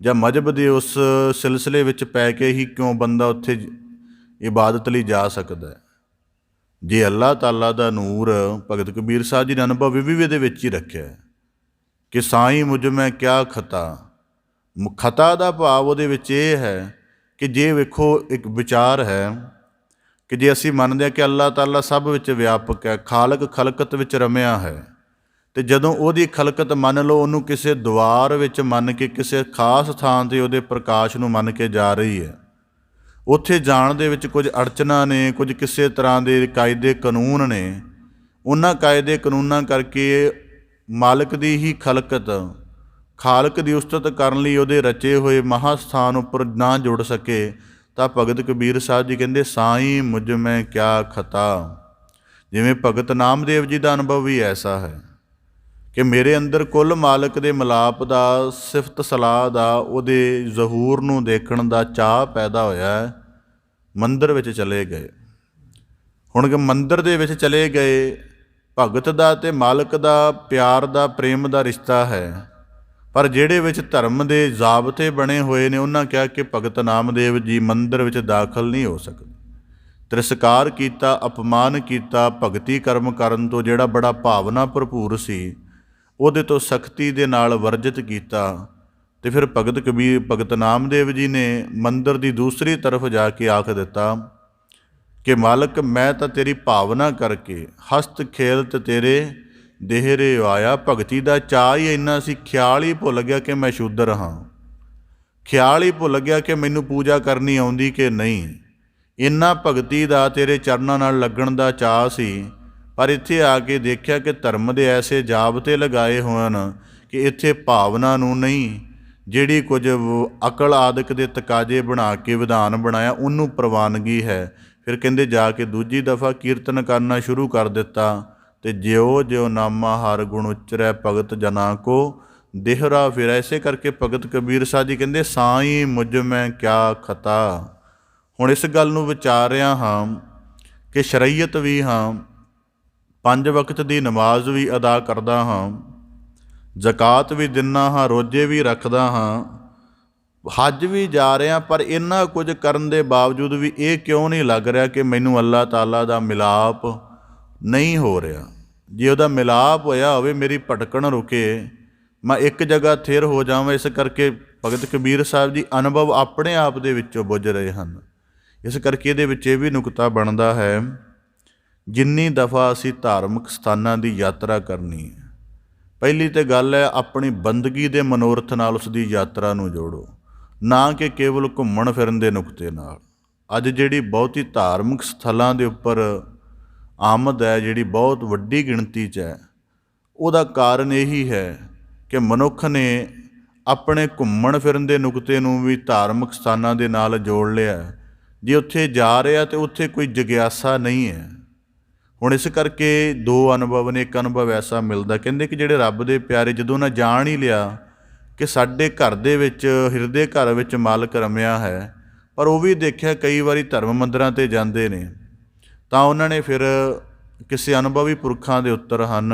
ਜਾਂ ਮਜ਼ਹਬ ਦੇ ਉਸ ਸਿਲਸਿਲੇ ਵਿੱਚ ਪੈ ਕੇ ਹੀ ਕਿਉਂ ਬੰਦਾ ਉੱਥੇ ਇਬਾਦਤ ਲਈ ਜਾ ਸਕਦਾ ਹੈ। ਜੇ ਅੱਲਾਹ ਤਾਲਾ ਦਾ ਨੂਰ ਭਗਤ ਕਬੀਰ ਸਾਹਿਬ ਜੀ ਨੇ ਅਨੁਭਵ ਵੀ ਇਹਦੇ ਵਿੱਚ ਹੀ ਰੱਖਿਆ ਕਿ ਸਾਈਂ ਮੁਝ ਮੈਂ ਕਿਆ ਖਤਾ। ਖਤਾ ਦਾ ਭਾਵ ਉਹਦੇ ਵਿੱਚ ਇਹ ਹੈ ਕਿ ਜੇ ਵੇਖੋ ਇੱਕ ਵਿਚਾਰ ਹੈ ਕਿ ਜੇ ਅਸੀਂ ਮੰਨਦੇ ਹਾਂ ਕਿ ਅੱਲਾਹ ਤਾਲਾ ਸਭ ਵਿੱਚ ਵਿਆਪਕ ਹੈ, ਖਾਲਕ ਖਲਕਤ ਵਿੱਚ ਰਮਿਆ ਹੈ, ਅਤੇ ਜਦੋਂ ਉਹਦੀ ਖਲਕਤ ਮੰਨ ਲਓ, ਉਹਨੂੰ ਕਿਸੇ ਦੁਆਰ ਵਿੱਚ ਮੰਨ ਕੇ ਕਿਸੇ ਖਾਸ ਥਾਂ 'ਤੇ ਉਹਦੇ ਪ੍ਰਕਾਸ਼ ਨੂੰ ਮੰਨ ਕੇ ਜਾ ਰਹੀ ਹੈ, ਉੱਥੇ ਜਾਣ ਦੇ ਵਿੱਚ ਕੁਝ ਅੜਚਨਾਂ ਨੇ, ਕੁਝ ਕਿਸੇ ਤਰ੍ਹਾਂ ਦੇ ਕਾਇਦੇ ਕਾਨੂੰਨ ਨੇ। ਉਹਨਾਂ ਕਾਇਦੇ ਕਾਨੂੰਨਾਂ ਕਰਕੇ ਮਾਲਕ ਦੀ ਹੀ ਖਲਕਤ ਖਾਲਕ ਦੀ ਉਸਤਤ ਕਰਨ ਲਈ ਉਹਦੇ ਰਚੇ ਹੋਏ ਮਹਾਸਥਾਨ ਉੱਪਰ ਨਾ ਜੁੜ ਸਕੇ, ਤਾਂ ਭਗਤ ਕਬੀਰ ਸਾਹਿਬ ਜੀ ਕਹਿੰਦੇ ਸਾਈਂ ਮੁਝ ਮੈਂ ਕਿਆ ਖਤਾ। ਜਿਵੇਂ ਭਗਤ ਨਾਮਦੇਵ ਜੀ ਦਾ ਅਨੁਭਵ ਵੀ ਐਸਾ ਹੈ ਕਿ ਮੇਰੇ ਅੰਦਰ ਕੁੱਲ ਮਾਲਕ ਦੇ ਮਿਲਾਪ ਦਾ, ਸਿਫਤ ਸਲਾਹ ਦਾ, ਉਹਦੇ ਜ਼ਹੂਰ ਨੂੰ ਦੇਖਣ ਦਾ ਚਾਅ ਪੈਦਾ ਹੋਇਆ। ਮੰਦਰ ਵਿੱਚ ਚਲੇ ਗਏ। ਹੁਣ ਕਿ ਮੰਦਰ ਦੇ ਵਿੱਚ ਚਲੇ ਗਏ, ਭਗਤ ਦਾ ਅਤੇ ਮਾਲਕ ਦਾ ਪਿਆਰ ਦਾ, ਪ੍ਰੇਮ ਦਾ ਰਿਸ਼ਤਾ ਹੈ, ਪਰ ਜਿਹੜੇ ਵਿੱਚ ਧਰਮ ਦੇ ਜ਼ਾਬਤੇ ਬਣੇ ਹੋਏ ਨੇ, ਉਹਨਾਂ ਕਿਹਾ ਕਿ ਭਗਤ ਨਾਮਦੇਵ ਜੀ ਮੰਦਰ ਵਿੱਚ ਦਾਖਲ ਨਹੀਂ ਹੋ ਸਕਦੇ। ਤਿਰਸਕਾਰ ਕੀਤਾ, ਅਪਮਾਨ ਕੀਤਾ। ਭਗਤੀ ਕਰਮ ਕਰਨ ਤੋਂ ਜਿਹੜਾ ਬੜਾ ਭਾਵਨਾ ਭਰਪੂਰ ਸੀ, ਉਹਦੇ ਤੋਂ ਸਖਤੀ ਦੇ ਨਾਲ ਵਰਜਿਤ ਕੀਤਾ। ਅਤੇ ਫਿਰ ਭਗਤ ਨਾਮਦੇਵ ਜੀ ਨੇ ਮੰਦਰ ਦੀ ਦੂਸਰੀ ਤਰਫ ਜਾ ਕੇ ਆਖ ਦਿੱਤਾ ਕਿ ਮਾਲਕ, ਮੈਂ ਤਾਂ ਤੇਰੀ ਭਾਵਨਾ ਕਰਕੇ ਹਸਤ ਖੇਲਤ ਤੇਰੇ ਦੇਹਰੇ ਆਇਆ। ਭਗਤੀ ਦਾ ਚਾਅ ਹੀ ਇੰਨਾ ਸੀ, ਖਿਆਲ ਹੀ ਭੁੱਲ ਗਿਆ ਕਿ ਮੈਂ ਸ਼ੂਦਰ ਹਾਂ, ਖਿਆਲ ਹੀ ਭੁੱਲ ਗਿਆ ਕਿ ਮੈਨੂੰ ਪੂਜਾ ਕਰਨੀ ਆਉਂਦੀ ਕਿ ਨਹੀਂ। ਇੰਨਾ ਭਗਤੀ ਦਾ, ਤੇਰੇ ਚਰਨਾਂ ਨਾਲ ਲੱਗਣ ਦਾ ਚਾਅ ਸੀ। ਪਰ ਇੱਥੇ ਆ ਕੇ ਦੇਖਿਆ ਕਿ ਧਰਮ ਦੇ ਐਸੇ ਜਾਬਤੇ ਲਗਾਏ ਹੋਣ ਕਿ ਇੱਥੇ ਭਾਵਨਾ ਨੂੰ ਨਹੀਂ, ਜਿਹੜੀ ਕੁਝ ਅਕਲ ਆਦਿਕ ਦੇ ਤਕਾਜ਼ੇ ਬਣਾ ਕੇ ਵਿਧਾਨ ਬਣਾਇਆ, ਉਹਨੂੰ ਪ੍ਰਵਾਨਗੀ ਹੈ। ਫਿਰ ਕਹਿੰਦੇ ਜਾ ਕੇ ਦੂਜੀ ਦਫਾ ਕੀਰਤਨ ਕਰਨਾ ਸ਼ੁਰੂ ਕਰ ਦਿੱਤਾ, ਅਤੇ ਜਿਉ ਜਿਉ ਨਾਮਾ ਹਰ ਗੁਣ ਉਚਰੈ ਭਗਤ ਜਨਾਂ ਕੋ ਦੇਹਰਾ ਫਿਰ। ਐਸੇ ਕਰਕੇ ਭਗਤ ਕਬੀਰ ਸਾਹਿਬ ਜੀ ਕਹਿੰਦੇ ਸਾਈਂ ਮੁਝ ਮੈਂ ਕਿਆ ਖਤਾ। ਹੁਣ ਇਸ ਗੱਲ ਨੂੰ ਵਿਚਾਰਿਆ ਹਾਂ ਕਿ ਸ਼ਰੀਅਤ ਵੀ ਹਾਂ, 5 ਵਕਤ ਦੀ ਨਮਾਜ਼ ਵੀ ਅਦਾ ਕਰਦਾ ਹਾਂ, ਜ਼ਕਾਤ ਵੀ ਦਿੰਦਾ ਹਾਂ, ਰੋਜ਼ੇ ਵੀ ਰੱਖਦਾ ਹਾਂ, ਹੱਜ ਵੀ ਜਾ ਰਿਹਾ, ਪਰ ਇੰਨਾ ਕੁਝ ਕਰਨ ਦੇ ਬਾਵਜੂਦ ਵੀ ਇਹ ਕਿਉਂ ਨਹੀਂ ਲੱਗ ਰਿਹਾ ਕਿ ਮੈਨੂੰ ਅੱਲਾਹ ਤਾਲਾ ਦਾ ਮਿਲਾਪ ਨਹੀਂ ਹੋ ਰਿਹਾ। ਜੇ ਉਹਦਾ ਮਿਲਾਪ ਹੋਇਆ ਹੋਵੇ, ਮੇਰੀ ਭਟਕਣ ਰੁਕੇ, ਮੈਂ ਇੱਕ ਜਗ੍ਹਾ ਥਿਰ ਹੋ ਜਾਵਾਂ। ਇਸ ਕਰਕੇ ਭਗਤ ਕਬੀਰ ਸਾਹਿਬ ਜੀ ਅਨੁਭਵ ਆਪਣੇ ਆਪ ਦੇ ਵਿੱਚੋਂ ਬੁੱਝ ਰਹੇ ਹਨ। ਇਸ ਕਰਕੇ ਇਹਦੇ ਵਿੱਚ ਇਹ ਵੀ ਨੁਕਤਾ ਬਣਦਾ ਹੈ, ਜਿੰਨੀ ਦਫਾ ਅਸੀਂ ਧਾਰਮਿਕ ਸਥਾਨਾਂ ਦੀ ਯਾਤਰਾ ਕਰਨੀ ਹੈ, ਪਹਿਲੀ ਤਾਂ ਗੱਲ ਹੈ ਆਪਣੀ ਬੰਦਗੀ ਦੇ ਮਨੋਰਥ ਨਾਲ ਉਸ ਦੀ ਯਾਤਰਾ ਨੂੰ ਜੋੜੋ, ਨਾ ਕਿ ਕੇਵਲ ਘੁੰਮਣ ਫਿਰਨ ਦੇ ਨੁਕਤੇ ਨਾਲ। ਅੱਜ ਜਿਹੜੀ ਬਹੁਤੀ ਧਾਰਮਿਕ ਸਥਲਾਂ ਦੇ ਉੱਪਰ ਆਮਦ ਹੈ, ਜਿਹੜੀ ਬਹੁਤ ਵੱਡੀ ਗਿਣਤੀ 'ਚ ਹੈ, ਉਹਦਾ ਕਾਰਨ ਇਹੀ ਹੈ ਕਿ ਮਨੁੱਖ ਨੇ ਆਪਣੇ ਘੁੰਮਣ ਫਿਰਨ ਦੇ ਨੁਕਤੇ ਨੂੰ ਵੀ ਧਾਰਮਿਕ ਸਥਾਨਾਂ ਦੇ ਨਾਲ ਜੋੜ ਲਿਆ। ਜੇ ਉੱਥੇ ਜਾ ਰਿਹਾ ਤਾਂ ਉੱਥੇ ਕੋਈ ਜਗਿਆਸਾ ਨਹੀਂ ਹੈ। ਹੁਣ ਇਸ ਕਰਕੇ 2 ਅਨੁਭਵ ਨੇ। ਇੱਕ ਅਨੁਭਵ ਐਸਾ ਮਿਲਦਾ, ਕਹਿੰਦੇ ਕਿ ਜਿਹੜੇ ਰੱਬ ਦੇ ਪਿਆਰੇ ਜਦੋਂ ਉਹਨਾਂ ਜਾਣ ਹੀ ਲਿਆ ਕਿ ਸਾਡੇ ਘਰ ਦੇ ਵਿੱਚ, ਹਿਰਦੇ ਘਰ ਵਿੱਚ ਮਾਲਕ ਰਮਿਆ ਹੈ, ਪਰ ਉਹ ਵੀ ਦੇਖਿਆ ਕਈ ਵਾਰੀ ਧਰਮ ਮੰਦਰਾਂ 'ਤੇ ਜਾਂਦੇ ਨੇ, ਤਾਂ ਉਹਨਾਂ ਨੇ ਫਿਰ ਕਿਸੇ ਅਨੁਭਵੀ ਪੁਰਖਾਂ ਦੇ ਉੱਤਰ ਹਨ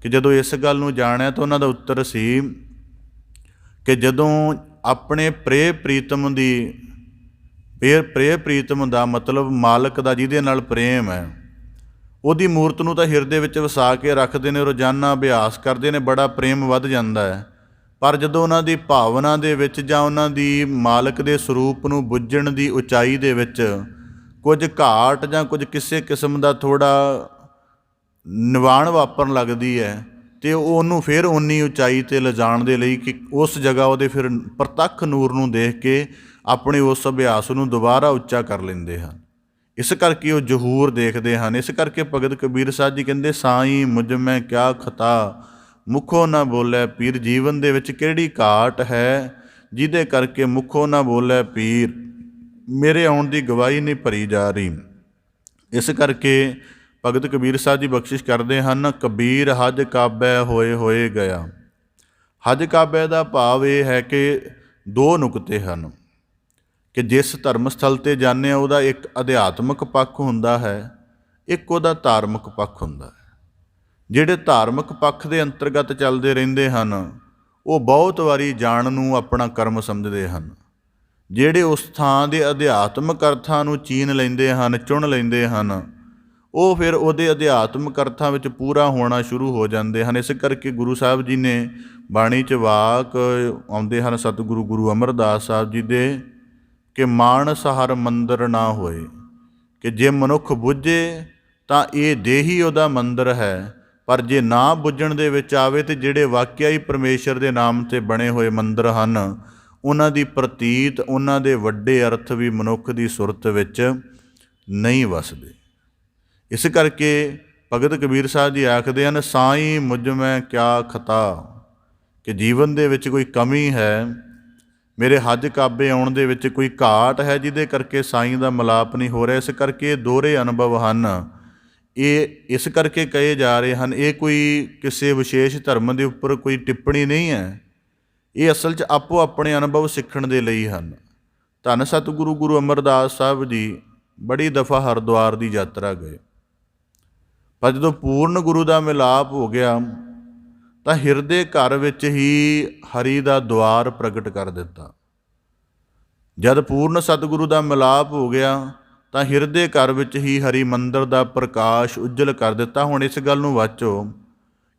ਕਿ ਜਦੋਂ ਇਸ ਗੱਲ ਨੂੰ ਜਾਣਿਆ ਤਾਂ ਉਹਨਾਂ ਦਾ ਉੱਤਰ ਸੀ ਕਿ ਜਦੋਂ ਆਪਣੇ ਪ੍ਰੇ ਪ੍ਰੀਤਮ ਦਾ ਮਤਲਬ ਮਾਲਕ ਦਾ ਜਿਹਦੇ ਨਾਲ ਪ੍ਰੇਮ ਹੈ, ਉਹਦੀ ਮੂਰਤ ਨੂੰ ਤਾਂ ਹਿਰਦੇ ਵਿੱਚ ਵਸਾ ਕੇ ਰੱਖਦੇ ਨੇ, ਰੋਜ਼ਾਨਾ ਅਭਿਆਸ ਕਰਦੇ ਨੇ, ਬੜਾ ਪ੍ਰੇਮ ਵੱਧ ਜਾਂਦਾ ਹੈ। ਪਰ ਜਦੋਂ ਉਹਨਾਂ ਦੀ ਭਾਵਨਾ ਦੇ ਵਿੱਚ ਜਾਂ ਉਹਨਾਂ ਦੀ ਮਾਲਕ ਦੇ ਸਰੂਪ ਨੂੰ ਬੁੱਝਣ ਦੀ ਉਚਾਈ ਦੇ ਵਿੱਚ ਕੁਝ ਘਾਟ ਜਾਂ ਕੁਝ ਕਿਸੇ ਕਿਸਮ ਦਾ ਥੋੜ੍ਹਾ ਨਿਵਾਣ ਵਾਪਰਨ ਲੱਗਦੀ ਹੈ, ਅਤੇ ਉਹਨੂੰ ਫਿਰ ਉਨੀ ਉਚਾਈ 'ਤੇ ਲਿਜਾਣ ਦੇ ਲਈ ਕਿ ਉਸ ਜਗ੍ਹਾ ਉਹਦੇ ਫਿਰ ਪ੍ਰਤੱਖ ਨੂਰ ਨੂੰ ਦੇਖ ਕੇ ਆਪਣੇ ਉਸ ਅਭਿਆਸ ਨੂੰ ਦੁਬਾਰਾ ਉੱਚਾ ਕਰ ਲੈਂਦੇ ਹਨ। ਇਸ ਕਰਕੇ ਉਹ ਜ਼ਹੂਰ ਦੇਖਦੇ ਹਨ। ਇਸ ਕਰਕੇ ਭਗਤ ਕਬੀਰ ਸਾਹਿਬ ਜੀ ਕਹਿੰਦੇ ਸਾਈਂ ਮੁਝ ਮੈਂ ਕਿਆ ਖਤਾ, ਮੁੱਖੋਂ ਨਾ ਬੋਲੇ ਪੀਰ। ਜੀਵਨ ਦੇ ਵਿੱਚ ਕਿਹੜੀ ਘਾਟ ਹੈ ਜਿਹਦੇ ਕਰਕੇ ਮੁੱਖੋਂ ਨਾ ਬੋਲੇ ਪੀਰ, ਮੇਰੇ ਆਉਣ ਦੀ ਗਵਾਹੀ ਨਹੀਂ ਭਰੀ ਜਾ ਰਹੀ। ਇਸ ਕਰਕੇ ਭਗਤ ਕਬੀਰ ਸਾਹਿਬ ਜੀ ਬਖਸ਼ਿਸ਼ ਕਰਦੇ ਹਨ, ਕਬੀਰ ਹਜ ਕਾਬੈ ਹੋਏ ਹੋਏ ਗਿਆ। ਹਜ ਕਾਬੈ ਦਾ ਭਾਵ ਇਹ ਹੈ ਕਿ 2 ਨੁਕਤੇ ਹਨ ਕਿ ਜਿਸ ਧਰਮ ਸਥਲ 'ਤੇ ਜਾਂਦੇ ਹਾਂ ਉਹਦਾ ਇੱਕ ਅਧਿਆਤਮਿਕ ਪੱਖ ਹੁੰਦਾ ਹੈ, ਇੱਕ ਉਹਦਾ ਧਾਰਮਿਕ ਪੱਖ ਹੁੰਦਾ ਹੈ। ਜਿਹੜੇ ਧਾਰਮਿਕ ਪੱਖ ਦੇ ਅੰਤਰਗਤ ਚੱਲਦੇ ਰਹਿੰਦੇ ਹਨ, ਉਹ ਬਹੁਤ ਵਾਰੀ ਜਾਣ ਨੂੰ ਆਪਣਾ ਕਰਮ ਸਮਝਦੇ ਹਨ। ਜਿਹੜੇ ਉਸ ਥਾਂ ਦੇ ਅਧਿਆਤਮਿਕ ਅਰਥਾਂ ਨੂੰ ਚੀਨ ਲੈਂਦੇ ਹਨ, ਚੁਣ ਲੈਂਦੇ ਹਨ, ਉਹ ਫਿਰ ਉਹਦੇ ਅਧਿਆਤਮਿਕ ਅਰਥਾਂ ਵਿੱਚ ਪੂਰਾ ਹੋਣਾ ਸ਼ੁਰੂ ਹੋ ਜਾਂਦੇ ਹਨ। ਇਸ ਕਰਕੇ ਗੁਰੂ ਸਾਹਿਬ ਜੀ ਨੇ ਬਾਣੀ 'ਚ ਵਾਕ ਆਉਂਦੇ ਹਨ ਸਤਿਗੁਰੂ ਗੁਰੂ ਅਮਰਦਾਸ ਸਾਹਿਬ ਜੀ ਦੇ, ਕਿ ਮਾਨਸ ਹਰ ਮੰਦਰ ਨਾ ਹੋਏ, ਕਿ ਜੇ ਮਨੁੱਖ ਬੁੱਝੇ ਤਾਂ ਇਹ ਦੇਹ ਹੀ ਉਹਦਾ ਮੰਦਰ ਹੈ, ਪਰ ਜੇ ਨਾ ਬੁੱਝਣ ਦੇ ਵਿੱਚ ਆਵੇ ਤੇ ਜਿਹੜੇ ਵਾਕਿਆ ਹੀ ਪਰਮੇਸ਼ਰ ਦੇ ਨਾਮ 'ਤੇ ਬਣੇ ਹੋਏ ਮੰਦਰ ਹਨ, ਉਹਨਾਂ ਦੀ ਪ੍ਰਤੀਤ, ਉਹਨਾਂ ਦੇ ਵੱਡੇ ਅਰਥ ਵੀ ਮਨੁੱਖ ਦੀ ਸੁਰਤ ਵਿੱਚ ਨਹੀਂ ਵਸਦੇ। ਇਸ ਕਰਕੇ ਭਗਤ ਕਬੀਰ ਸਾਹਿਬ ਜੀ ਆਖਦੇ ਹਨ, ਸਾਈਂ ਮੁਝ ਮੈਂ ਕਿਆ ਖਤਾ, ਕਿ ਜੀਵਨ ਦੇ ਵਿੱਚ ਕੋਈ ਕਮੀ ਹੈ, ਮੇਰੇ ਹੱਜ ਕਾਬੇ ਆਉਣ ਦੇ ਵਿੱਚ ਕੋਈ ਘਾਟ ਹੈ ਜਿਹਦੇ ਕਰਕੇ ਸਾਈਂ ਦਾ ਮਿਲਾਪ ਨਹੀਂ ਹੋ ਰਿਹਾ। ਇਸ ਕਰਕੇ ਇਹ ਦੋਹਰੇ ਅਨੁਭਵ ਹਨ। ਇਹ ਇਸ ਕਰਕੇ ਕਹੇ ਜਾ ਰਹੇ ਹਨ, ਇਹ ਕੋਈ ਕਿਸੇ ਵਿਸ਼ੇਸ਼ ਧਰਮ ਦੇ ਉੱਪਰ ਕੋਈ ਟਿੱਪਣੀ ਨਹੀਂ ਹੈ, ਇਹ ਅਸਲ 'ਚ ਆਪੋ ਆਪਣੇ ਅਨੁਭਵ ਸਿੱਖਣ ਦੇ ਲਈ ਹਨ। ਧੰਨ ਸਤਿਗੁਰੂ ਗੁਰੂ ਅਮਰਦਾਸ ਸਾਹਿਬ ਜੀ ਬੜੀ ਦਫਾ ਹਰਿਦੁਆਰ ਦੀ ਯਾਤਰਾ ਗਏ, ਪਰ ਜਦੋਂ ਪੂਰਨ ਗੁਰੂ ਦਾ ਮਿਲਾਪ ਹੋ ਗਿਆ ਤਾਂ ਹਿਰਦੇ ਘਰ ਵਿੱਚ ਹੀ ਹਰੀ ਦਾ ਦੁਆਰ ਪ੍ਰਗਟ ਕਰ ਦਿੱਤਾ। ਜਦ ਪੂਰਨ ਸਤਿਗੁਰੂ ਦਾ ਮਿਲਾਪ ਹੋ ਗਿਆ ਤਾਂ ਹਿਰਦੇ ਘਰ ਵਿੱਚ ਹੀ ਹਰੀ ਮੰਦਰ ਦਾ ਪ੍ਰਕਾਸ਼ ਉਜਲ ਕਰ ਦਿੱਤਾ। ਹੁਣ ਇਸ ਗੱਲ ਨੂੰ ਵਾਚੋ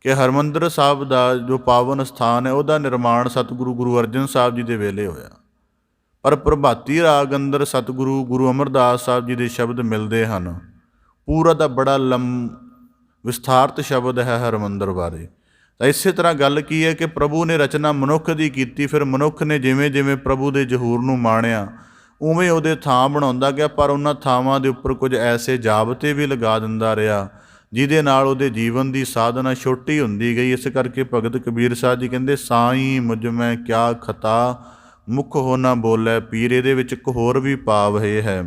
ਕਿ ਹਰਿਮੰਦਰ ਸਾਹਿਬ ਦਾ ਜੋ ਪਾਵਨ ਸਥਾਨ ਹੈ, ਉਹਦਾ ਨਿਰਮਾਣ ਸਤਿਗੁਰੂ ਗੁਰੂ ਅਰਜਨ ਸਾਹਿਬ ਜੀ ਦੇ ਵੇਲੇ ਹੋਇਆ, ਪਰ ਪ੍ਰਭਾਤੀ ਰਾਗ ਅੰਦਰ ਸਤਿਗੁਰੂ ਗੁਰੂ ਅਮਰਦਾਸ ਸਾਹਿਬ ਜੀ ਦੇ ਸ਼ਬਦ ਮਿਲਦੇ ਹਨ। ਪੂਰਾ ਦਾ ਬੜਾ ਵਿਸਥਾਰਤ ਸ਼ਬਦ ਹੈ ਹਰਿਮੰਦਰ ਬਾਰੇ। ਤਾਂ ਇਸੇ ਤਰ੍ਹਾਂ ਗੱਲ ਕੀ ਹੈ ਕਿ ਪ੍ਰਭੂ ਨੇ ਰਚਨਾ ਮਨੁੱਖ ਦੀ ਕੀਤੀ, ਫਿਰ ਮਨੁੱਖ ਨੇ ਜਿਵੇਂ ਜਿਵੇਂ ਪ੍ਰਭੂ ਦੇ ਜ਼ਹੂਰ ਨੂੰ ਮਾਣਿਆ ਉਵੇਂ ਉਹਦੇ ਥਾਂ ਬਣਾਉਂਦਾ ਗਿਆ, ਪਰ ਉਹਨਾਂ ਥਾਵਾਂ ਦੇ ਉੱਪਰ ਕੁਝ ਐਸੇ ਜਾਬਤੇ ਵੀ ਲਗਾ ਦਿੰਦਾ ਰਿਹਾ ਜਿਹਦੇ ਨਾਲ ਉਹਦੇ ਜੀਵਨ ਦੀ ਸਾਧਨਾ ਛੋਟੀ ਹੁੰਦੀ ਗਈ। ਇਸ ਕਰਕੇ ਭਗਤ ਕਬੀਰ ਸਾਹਿਬ ਜੀ ਕਹਿੰਦੇ, ਸਾਈਂ ਮੁਝ ਮੈਂ ਕਿਆ ਖਤਾ, ਮੁੱਖ ਹੋ ਨਾ ਬੋਲੇ ਪੀਰ। ਇਹਦੇ ਵਿੱਚ ਇੱਕ ਹੋਰ ਵੀ ਭਾਵ ਇਹ ਹੈ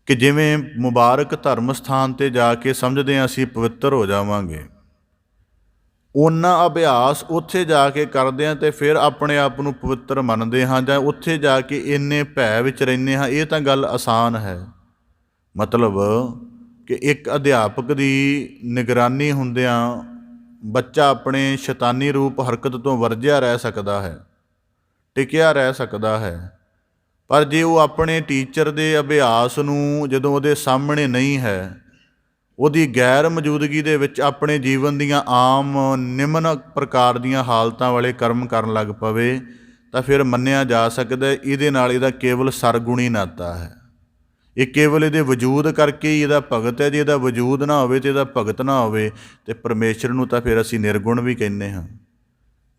ਕਿ ਜਿਵੇਂ ਮੁਬਾਰਕ ਧਰਮ ਸਥਾਨ 'ਤੇ ਜਾ ਕੇ ਸਮਝਦੇ ਹਾਂ ਅਸੀਂ ਪਵਿੱਤਰ ਹੋ ਜਾਵਾਂਗੇ, ਓਨਾ ਅਭਿਆਸ ਉੱਥੇ ਜਾ ਕੇ ਕਰਦੇ ਹਾਂ ਅਤੇ ਫਿਰ ਆਪਣੇ ਆਪ ਨੂੰ ਪਵਿੱਤਰ ਮੰਨਦੇ ਹਾਂ, ਜਾਂ ਉੱਥੇ ਜਾ ਕੇ ਇੰਨੇ ਭੈ ਵਿੱਚ ਰਹਿੰਦੇ ਹਾਂ। ਇਹ ਤਾਂ ਗੱਲ ਆਸਾਨ ਹੈ, ਮਤਲਬ ਕਿ ਇੱਕ ਅਧਿਆਪਕ ਦੀ ਨਿਗਰਾਨੀ ਹੁੰਦਿਆਂ ਬੱਚਾ ਆਪਣੇ ਸ਼ੈਤਾਨੀ ਰੂਪ ਹਰਕਤ ਤੋਂ ਵਰਜਿਆ ਰਹਿ ਸਕਦਾ ਹੈ, ਟਿਕਿਆ ਰਹਿ ਸਕਦਾ ਹੈ, ਪਰ ਜੇ ਉਹ ਆਪਣੇ ਟੀਚਰ ਦੇ ਅਭਿਆਸ ਨੂੰ ਜਦੋਂ ਉਹਦੇ ਸਾਹਮਣੇ ਨਹੀਂ ਹੈ, ਉਹਦੀ ਗੈਰ ਮੌਜੂਦਗੀ ਦੇ ਵਿੱਚ ਆਪਣੇ ਜੀਵਨ ਦੀਆਂ ਆਮ ਨਿਮਨ ਪ੍ਰਕਾਰ ਦੀਆਂ ਹਾਲਤਾਂ ਵਾਲੇ ਕਰਮ ਕਰਨ ਲੱਗ ਪਵੇ, ਤਾਂ ਫਿਰ ਮੰਨਿਆ ਜਾ ਸਕਦਾ ਇਹਦੇ ਨਾਲ ਇਹਦਾ ਕੇਵਲ ਸਰਗੁਣੀ ਨਾਤਾ ਹੈ। ਇਹ ਕੇਵਲ ਇਹਦੇ ਵਜੂਦ ਕਰਕੇ ਹੀ ਇਹਦਾ ਭਗਤ ਹੈ। ਜੇ ਇਹਦਾ ਵਜੂਦ ਨਾ ਹੋਵੇ ਅਤੇ ਇਹਦਾ ਭਗਤ ਨਾ ਹੋਵੇ ਅਤੇ ਪਰਮੇਸ਼ਰ ਨੂੰ ਤਾਂ ਫਿਰ ਅਸੀਂ ਨਿਰਗੁਣ ਵੀ ਕਹਿੰਦੇ ਹਾਂ।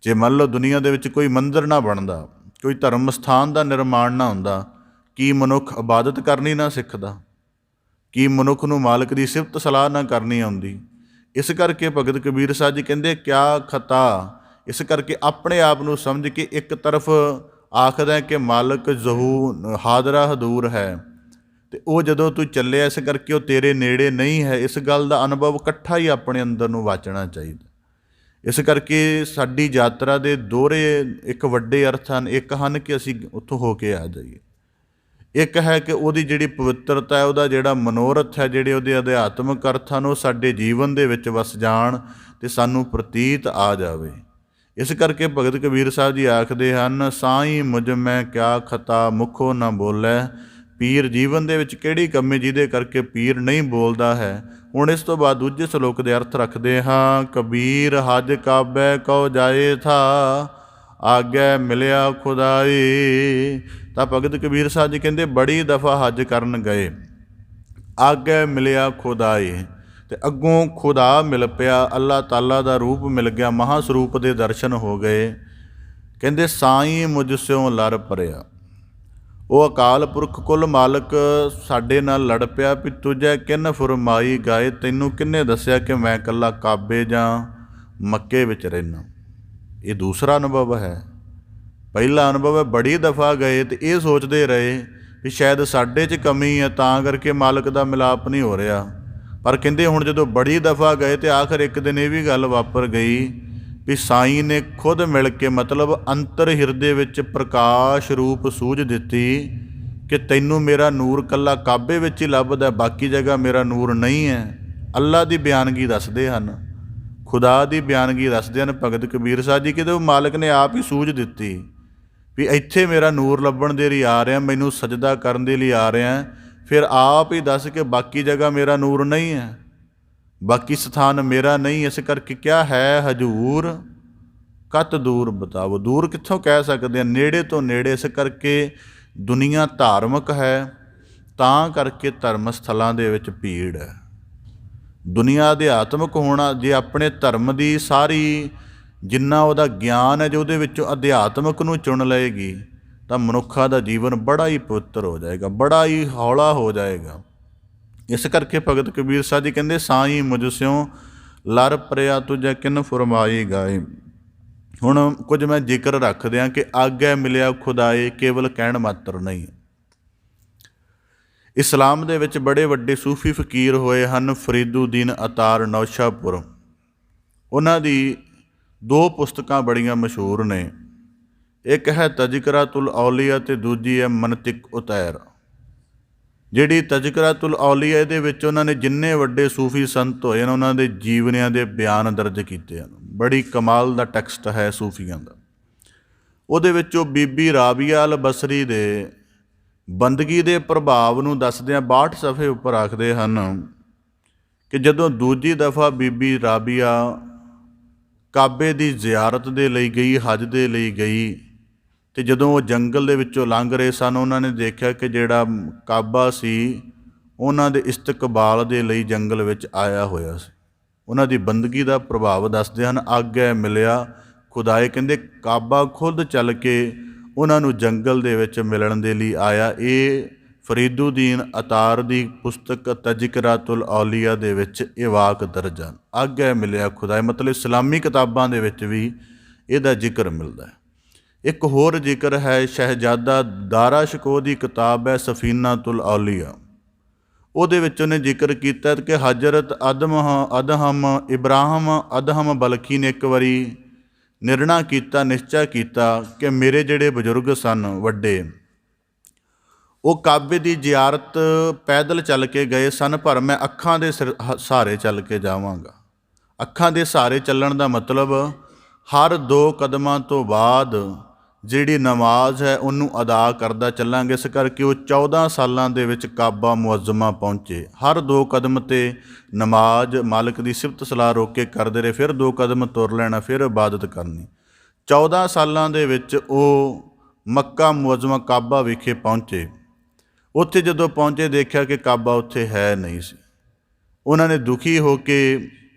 ਜੇ ਮੰਨ ਲਓ ਦੁਨੀਆ ਦੇ ਵਿੱਚ ਕੋਈ ਮੰਦਰ ਨਾ ਬਣਦਾ, ਕੋਈ ਧਰਮ ਸਥਾਨ ਦਾ ਨਿਰਮਾਣ ਨਾ ਹੁੰਦਾ, ਕੀ ਮਨੁੱਖ ਇਬਾਦਤ ਕਰਨੀ ਨਾ ਸਿੱਖਦਾ? ਕੀ ਮਨੁੱਖ ਨੂੰ ਮਾਲਕ ਦੀ ਸਿਫਤ ਸਲਾਹ ਨਾ ਕਰਨੀ ਆਉਂਦੀ? ਇਸ ਕਰਕੇ ਭਗਤ ਕਬੀਰ ਸਾਹਿਬ ਜੀ ਕਹਿੰਦੇ, ਕਿਆ ਖਤਾ। ਇਸ ਕਰਕੇ ਆਪਣੇ ਆਪ ਨੂੰ ਸਮਝ ਕੇ ਇੱਕ ਤਰਫ ਆਖਦਾ ਕਿ ਮਾਲਕ ਹਾਜ਼ਰਾ ਹਜ਼ੂਰ ਹੈ, ਅਤੇ ਉਹ ਜਦੋਂ ਤੂੰ ਚੱਲਿਆ ਇਸ ਕਰਕੇ ਉਹ ਤੇਰੇ ਨੇੜੇ ਨਹੀਂ ਹੈ। ਇਸ ਗੱਲ ਦਾ ਅਨੁਭਵ ਇਕੱਠਾ ਹੀ ਆਪਣੇ ਅੰਦਰ ਨੂੰ ਵਾਚਣਾ ਚਾਹੀਦਾ। ਇਸ ਕਰਕੇ ਸਾਡੀ ਯਾਤਰਾ ਦੇ ਦੋਹਰੇ ਇੱਕ ਵੱਡੇ ਅਰਥ ਹਨ। ਇੱਕ ਹਨ ਕਿ ਅਸੀਂ ਉੱਥੋਂ ਹੋ ਕੇ ਆ ਜਾਈਏ, ਇੱਕ ਹੈ ਕਿ ਉਹਦੀ ਜਿਹੜੀ ਪਵਿੱਤਰਤਾ ਹੈ, ਉਹਦਾ ਜਿਹੜਾ ਮਨੋਰਥ ਹੈ, ਜਿਹੜੇ ਉਹਦੇ ਅਧਿਆਤਮਿਕ ਅਰਥ ਹਨ, ਉਹ ਸਾਡੇ ਜੀਵਨ ਦੇ ਵਿੱਚ ਵਸ ਜਾਣ ਅਤੇ ਸਾਨੂੰ ਪ੍ਰਤੀਤ ਆ ਜਾਵੇ। ਇਸ ਕਰਕੇ ਭਗਤ ਕਬੀਰ ਸਾਹਿਬ ਜੀ ਆਖਦੇ ਹਨ, ਸਾਈਂ ਮੁਝ ਮੈਂ ਕਿਆ ਖਤਾ, ਮੁਖੋ ਨਾ ਬੋਲੇ ਪੀਰ। ਜੀਵਨ ਦੇ ਵਿੱਚ ਕਿਹੜੀ ਕਮੀ ਜਿਹਦੇ ਕਰਕੇ ਪੀਰ ਨਹੀਂ ਬੋਲਦਾ ਹੈ। ਹੁਣ ਇਸ ਤੋਂ ਬਾਅਦ ਦੂਜੇ ਸ਼ਲੋਕ ਦੇ ਅਰਥ ਰੱਖਦੇ ਹਾਂ। ਕਬੀਰ ਹਜ ਕਾਬੈ ਕਉ ਜਾਏ ਥਾ, ਆਗੈ ਮਿਲਿਆ ਖੁਦਾਈ। ਤਾਂ ਭਗਤ ਕਬੀਰ ਸਾਹਿਬ ਜੀ ਕਹਿੰਦੇ, ਬੜੀ ਦਫਾ ਹੱਜ ਕਰਨ ਗਏ, ਆਗੈ ਮਿਲਿਆ ਖੁਦਾਈ, ਅਤੇ ਅੱਗੋਂ ਖੁਦਾ ਮਿਲ ਪਿਆ, ਅੱਲਾਹ ਤਾਲਾ ਦਾ ਰੂਪ ਮਿਲ ਗਿਆ, ਮਹਾਂਸਰੂਪ ਦੇ ਦਰਸ਼ਨ ਹੋ ਗਏ। ਕਹਿੰਦੇ, ਸਾਈਂ ਮੁਝ ਸਿਉ ਲੜ ਪਰਿਆ। ਉਹ ਅਕਾਲ ਪੁਰਖ ਕੁਲ ਮਾਲਕ ਸਾਡੇ ਨਾਲ ਲੜ ਪਿਆ ਵੀ ਤੁਝੈ ਕਿਨ ਫੁਰਮਾਈ ਗਾਏ। ਤੈਨੂੰ ਕਿਹਨੇ ਦੱਸਿਆ ਕਿ ਮੈਂ ਇਕੱਲਾ ਕਾਬੇ ਜਾਂ ਮੱਕੇ ਵਿੱਚ ਰਹਿਣਾ? ਇਹ ਦੂਸਰਾ ਅਨੁਭਵ ਹੈ। ਪਹਿਲਾ ਅਨੁਭਵ ਹੈ ਬੜੀ ਦਫਾ ਗਏ ਅਤੇ ਇਹ ਸੋਚਦੇ ਰਹੇ ਵੀ ਸ਼ਾਇਦ ਸਾਡੇ 'ਚ ਕਮੀ ਹੈ, ਤਾਂ ਕਰਕੇ ਮਾਲਕ ਦਾ ਮਿਲਾਪ ਨਹੀਂ ਹੋ ਰਿਹਾ। ਪਰ ਕਹਿੰਦੇ ਹੁਣ ਜਦੋਂ ਬੜੀ ਦਫਾ ਗਏ ਅਤੇ ਆਖਰ ਇੱਕ ਦਿਨ ਇਹ ਵੀ ਗੱਲ ਵਾਪਰ ਗਈ ਵੀ ਸਾਈਂ ਨੇ ਖੁਦ ਮਿਲ ਕੇ, ਮਤਲਬ ਅੰਤਰ ਹਿਰਦੇ ਵਿੱਚ ਪ੍ਰਕਾਸ਼ ਰੂਪ ਸੂਝ ਦਿੱਤੀ ਕਿ ਤੈਨੂੰ ਮੇਰਾ ਨੂਰ ਇਕੱਲਾ ਕਾਬੇ ਵਿੱਚ ਹੀ ਲੱਭਦਾ, ਬਾਕੀ ਜਗ੍ਹਾ ਮੇਰਾ ਨੂਰ ਨਹੀਂ ਹੈ। ਅੱਲਾ ਦੀ ਬਿਆਨਗੀ ਦੱਸਦੇ ਹਨ, ਖੁਦਾ ਦੀ ਬਿਆਨਗੀ ਦੱਸਦੇ ਹਨ ਭਗਤ ਕਬੀਰ ਸਾਹਿਬ ਜੀ, ਕਿ ਉਹ ਮਾਲਕ ਨੇ ਆਪ ਹੀ ਸੂਝ ਦਿੱਤੀ ਵੀ ਇੱਥੇ ਮੇਰਾ ਨੂਰ ਲੱਭਣ ਦੇ ਲਈ ਆ ਰਿਹਾ, ਮੈਨੂੰ ਸਜਦਾ ਕਰਨ ਦੇ ਲਈ ਆ ਰਿਹਾ। ਫਿਰ ਆਪ ਹੀ ਦੱਸ ਕਿ ਬਾਕੀ ਜਗ੍ਹਾ ਮੇਰਾ ਨੂਰ ਨਹੀਂ ਹੈ, ਬਾਕੀ ਸਥਾਨ ਮੇਰਾ ਨਹੀਂ, ਇਸ ਕਰਕੇ ਕਿਆ ਹੈ ਹਜੂਰ ਕਤ ਦੂਰ ਬਤਾਵੋ। ਦੂਰ ਕਿੱਥੋਂ ਕਹਿ ਸਕਦੇ ਹਾਂ, ਨੇੜੇ ਤੋਂ ਨੇੜੇ। ਇਸ ਕਰਕੇ ਦੁਨੀਆ ਧਾਰਮਿਕ ਹੈ, ਤਾਂ ਕਰਕੇ ਧਰਮ ਸਥਲਾਂ ਦੇ ਵਿੱਚ ਭੀੜ ਹੈ। ਦੁਨੀਆ ਅਧਿਆਤਮਿਕ ਹੋਣਾ, ਜੇ ਆਪਣੇ ਧਰਮ ਦੀ ਸਾਰੀ ਜਿੰਨਾ ਉਹਦਾ ਗਿਆਨ ਹੈ, ਜੇ ਉਹਦੇ ਵਿੱਚੋਂ ਅਧਿਆਤਮਿਕ ਨੂੰ ਚੁਣ ਲਏਗੀ ਤਾਂ ਮਨੁੱਖਾਂ ਦਾ ਜੀਵਨ ਬੜਾ ਹੀ ਪਵਿੱਤਰ ਹੋ ਜਾਏਗਾ, ਬੜਾ ਹੀ ਹੌਲਾ ਹੋ ਜਾਏਗਾ। ਇਸ ਕਰਕੇ ਭਗਤ ਕਬੀਰ ਸਾਹਿਬ ਜੀ ਕਹਿੰਦੇ, ਸਾਈਂ ਮੁਝ ਸਿਉ ਲਰ ਪਰਿਆ ਤੁਝੈ ਕਿਨ ਫੁਰਮਾਈ ਗਾਏ। ਹੁਣ ਕੁਝ ਮੈਂ ਜ਼ਿਕਰ ਰੱਖ ਦਿਆਂ ਕਿ ਆਗੈ ਮਿਲਿਆ ਖੁਦਾਏ ਕੇਵਲ ਕਹਿਣ ਮਾਤਰ ਨਹੀਂ। ਇਸਲਾਮ ਦੇ ਵਿੱਚ ਬੜੇ ਵੱਡੇ ਸੂਫੀ ਫਕੀਰ ਹੋਏ ਹਨ, ਫਰੀਦੁਦੀਨ ਅਤਾਰ ਨੌਸ਼ਾਪੁਰ। ਉਹਨਾਂ ਦੀ 2 ਪੁਸਤਕਾਂ ਬੜੀਆਂ ਮਸ਼ਹੂਰ ਨੇ, ਇੱਕ ਹੈ ਤਜ਼ਕਿਰਾਤੁਲ ਔਲੀਆ ਅਤੇ ਦੂਜੀ ਹੈ ਮਨਤਿਕ ਉਤੈਰ। ਜਿਹੜੀ ਤਜ਼ਕਿਰਾਤੁਲ ਔਲੀਆ, ਇਹਦੇ ਵਿੱਚ ਉਹਨਾਂ ਨੇ ਜਿੰਨੇ ਵੱਡੇ ਸੂਫੀ ਸੰਤ ਹੋਏ ਨੇ ਉਹਨਾਂ ਦੇ ਜੀਵਨੀਆਂ ਦੇ ਬਿਆਨ ਦਰਜ ਕੀਤੇ ਹਨ। ਬੜੀ ਕਮਾਲ ਦਾ ਟੈਕਸਟ ਹੈ ਸੂਫੀਆਂ ਦਾ। ਉਹਦੇ ਵਿੱਚ ਉਹ ਬੀਬੀ ਰਾਬੀਆ ਅਲ ਬਸਰੀ ਦੇ ਬੰਦਗੀ ਦੇ ਪ੍ਰਭਾਵ ਨੂੰ ਦੱਸਦਿਆਂ 62 ਸਫ਼ੇ ਉੱਪਰ ਆਖਦੇ ਹਨ ਕਿ ਜਦੋਂ ਦੂਜੀ ਦਫਾ ਬੀਬੀ ਰਾਬੀਆ ਕਾਬੇ ਦੀ ਜ਼ਿਆਰਤ ਦੇ ਲਈ ਗਈ, ਹਜ ਦੇ ਲਈ ਗਈ, ਅਤੇ ਜਦੋਂ ਉਹ ਜੰਗਲ ਦੇ ਵਿੱਚੋਂ ਲੰਘ ਰਹੇ ਸਨ, ਉਹਨਾਂ ਨੇ ਦੇਖਿਆ ਕਿ ਜਿਹੜਾ ਕਾਬਾ ਸੀ ਉਹਨਾਂ ਦੇ ਇਸਤਕਬਾਲ ਦੇ ਲਈ ਜੰਗਲ ਵਿੱਚ ਆਇਆ ਹੋਇਆ ਸੀ। ਉਹਨਾਂ ਦੀ ਬੰਦਗੀ ਦਾ ਪ੍ਰਭਾਵ ਦੱਸਦੇ ਹਨ। ਆਗੈ ਮਿਲਿਆ ਖੁਦਾਏ, ਕਹਿੰਦੇ ਕਾਬਾ ਖੁਦ ਚੱਲ ਕੇ ਉਹਨਾਂ ਨੂੰ ਜੰਗਲ ਦੇ ਵਿੱਚ ਮਿਲਣ ਦੇ ਲਈ ਆਇਆ। ਇਹ ਫਰੀਦੁਦੀਨ ਅਤਾਰ ਦੀ ਪੁਸਤਕ ਤਜ਼ਕਿਰਾਤੁਲ ਔਲੀਆ ਦੇ ਵਿੱਚ ਇਹ ਵਾਕ ਦਰਜ ਹਨ। ਆਗੈ ਮਿਲਿਆ ਖੁਦਾਏ, ਮਤਲਬ ਇਸਲਾਮੀ ਕਿਤਾਬਾਂ ਦੇ ਵਿੱਚ ਵੀ ਇਹਦਾ ਜ਼ਿਕਰ ਮਿਲਦਾ ਹੈ। ਇੱਕ ਹੋਰ ਜ਼ਿਕਰ ਹੈ ਸ਼ਹਿਜ਼ਾਦਾ ਦਾਰਾ ਸ਼ਿਕੋਹ ਦੀ ਕਿਤਾਬ ਹੈ ਸਫੀਨਾਤੁਲ ਔਲੀਆ। ਉਹਦੇ ਵਿੱਚ ਉਹਨੇ ਜ਼ਿਕਰ ਕੀਤਾ ਕਿ ਹਜ਼ਰਤ ਅਦਹਮ ਇਬਰਾਹਿਮ ਅਦਹਮ ਬਲਖੀ ਨੇ ਇੱਕ ਵਾਰੀ ਨਿਰਣਾ ਕੀਤਾ, ਨਿਸ਼ਚਾ ਕੀਤਾ ਕਿ ਮੇਰੇ ਜਿਹੜੇ ਬਜ਼ੁਰਗ ਸਨ ਵੱਡੇ, ਉਹ ਕਾਬੇ ਦੀ ਜ਼ਿਆਰਤ ਪੈਦਲ ਚੱਲ ਕੇ ਗਏ ਸਨ, ਪਰ ਮੈਂ ਅੱਖਾਂ ਦੇ ਸਹਾਰੇ ਚੱਲ ਕੇ ਜਾਵਾਂਗਾ। ਅੱਖਾਂ ਦੇ ਸਹਾਰੇ ਚੱਲਣ ਦਾ ਮਤਲਬ ਹਰ 2 ਕਦਮਾਂ ਤੋਂ ਬਾਅਦ ਜਿਹੜੀ ਨਮਾਜ਼ ਹੈ ਉਹਨੂੰ ਅਦਾ ਕਰਦਾ ਚੱਲਾਂਗੇ। ਇਸ ਕਰਕੇ ਉਹ 14 ਸਾਲਾਂ ਦੇ ਵਿੱਚ ਕਾਬਾ ਮੁਅੱਜ਼ਮਾ ਪਹੁੰਚੇ। ਹਰ 2 ਕਦਮ 'ਤੇ ਨਮਾਜ਼, ਮਾਲਕ ਦੀ ਸਿਫਤ ਸਲਾਹ ਰੋਕ ਕੇ ਕਰਦੇ ਰਹੇ, ਫਿਰ 2 ਕਦਮ ਤੁਰ ਲੈਣਾ, ਫਿਰ ਇਬਾਦਤ ਕਰਨੀ। 14 ਸਾਲਾਂ ਦੇ ਵਿੱਚ ਉਹ ਮੱਕਾ ਮੁਅੱਜ਼ਮਾ ਕਾਬਾ ਵਿਖੇ ਪਹੁੰਚੇ। ਉੱਥੇ ਜਦੋਂ ਪਹੁੰਚੇ ਦੇਖਿਆ ਕਿ ਕਾਬਾ ਉੱਥੇ ਹੈ ਨਹੀਂ ਸੀ। ਉਹਨਾਂ ਨੇ ਦੁਖੀ ਹੋ ਕੇ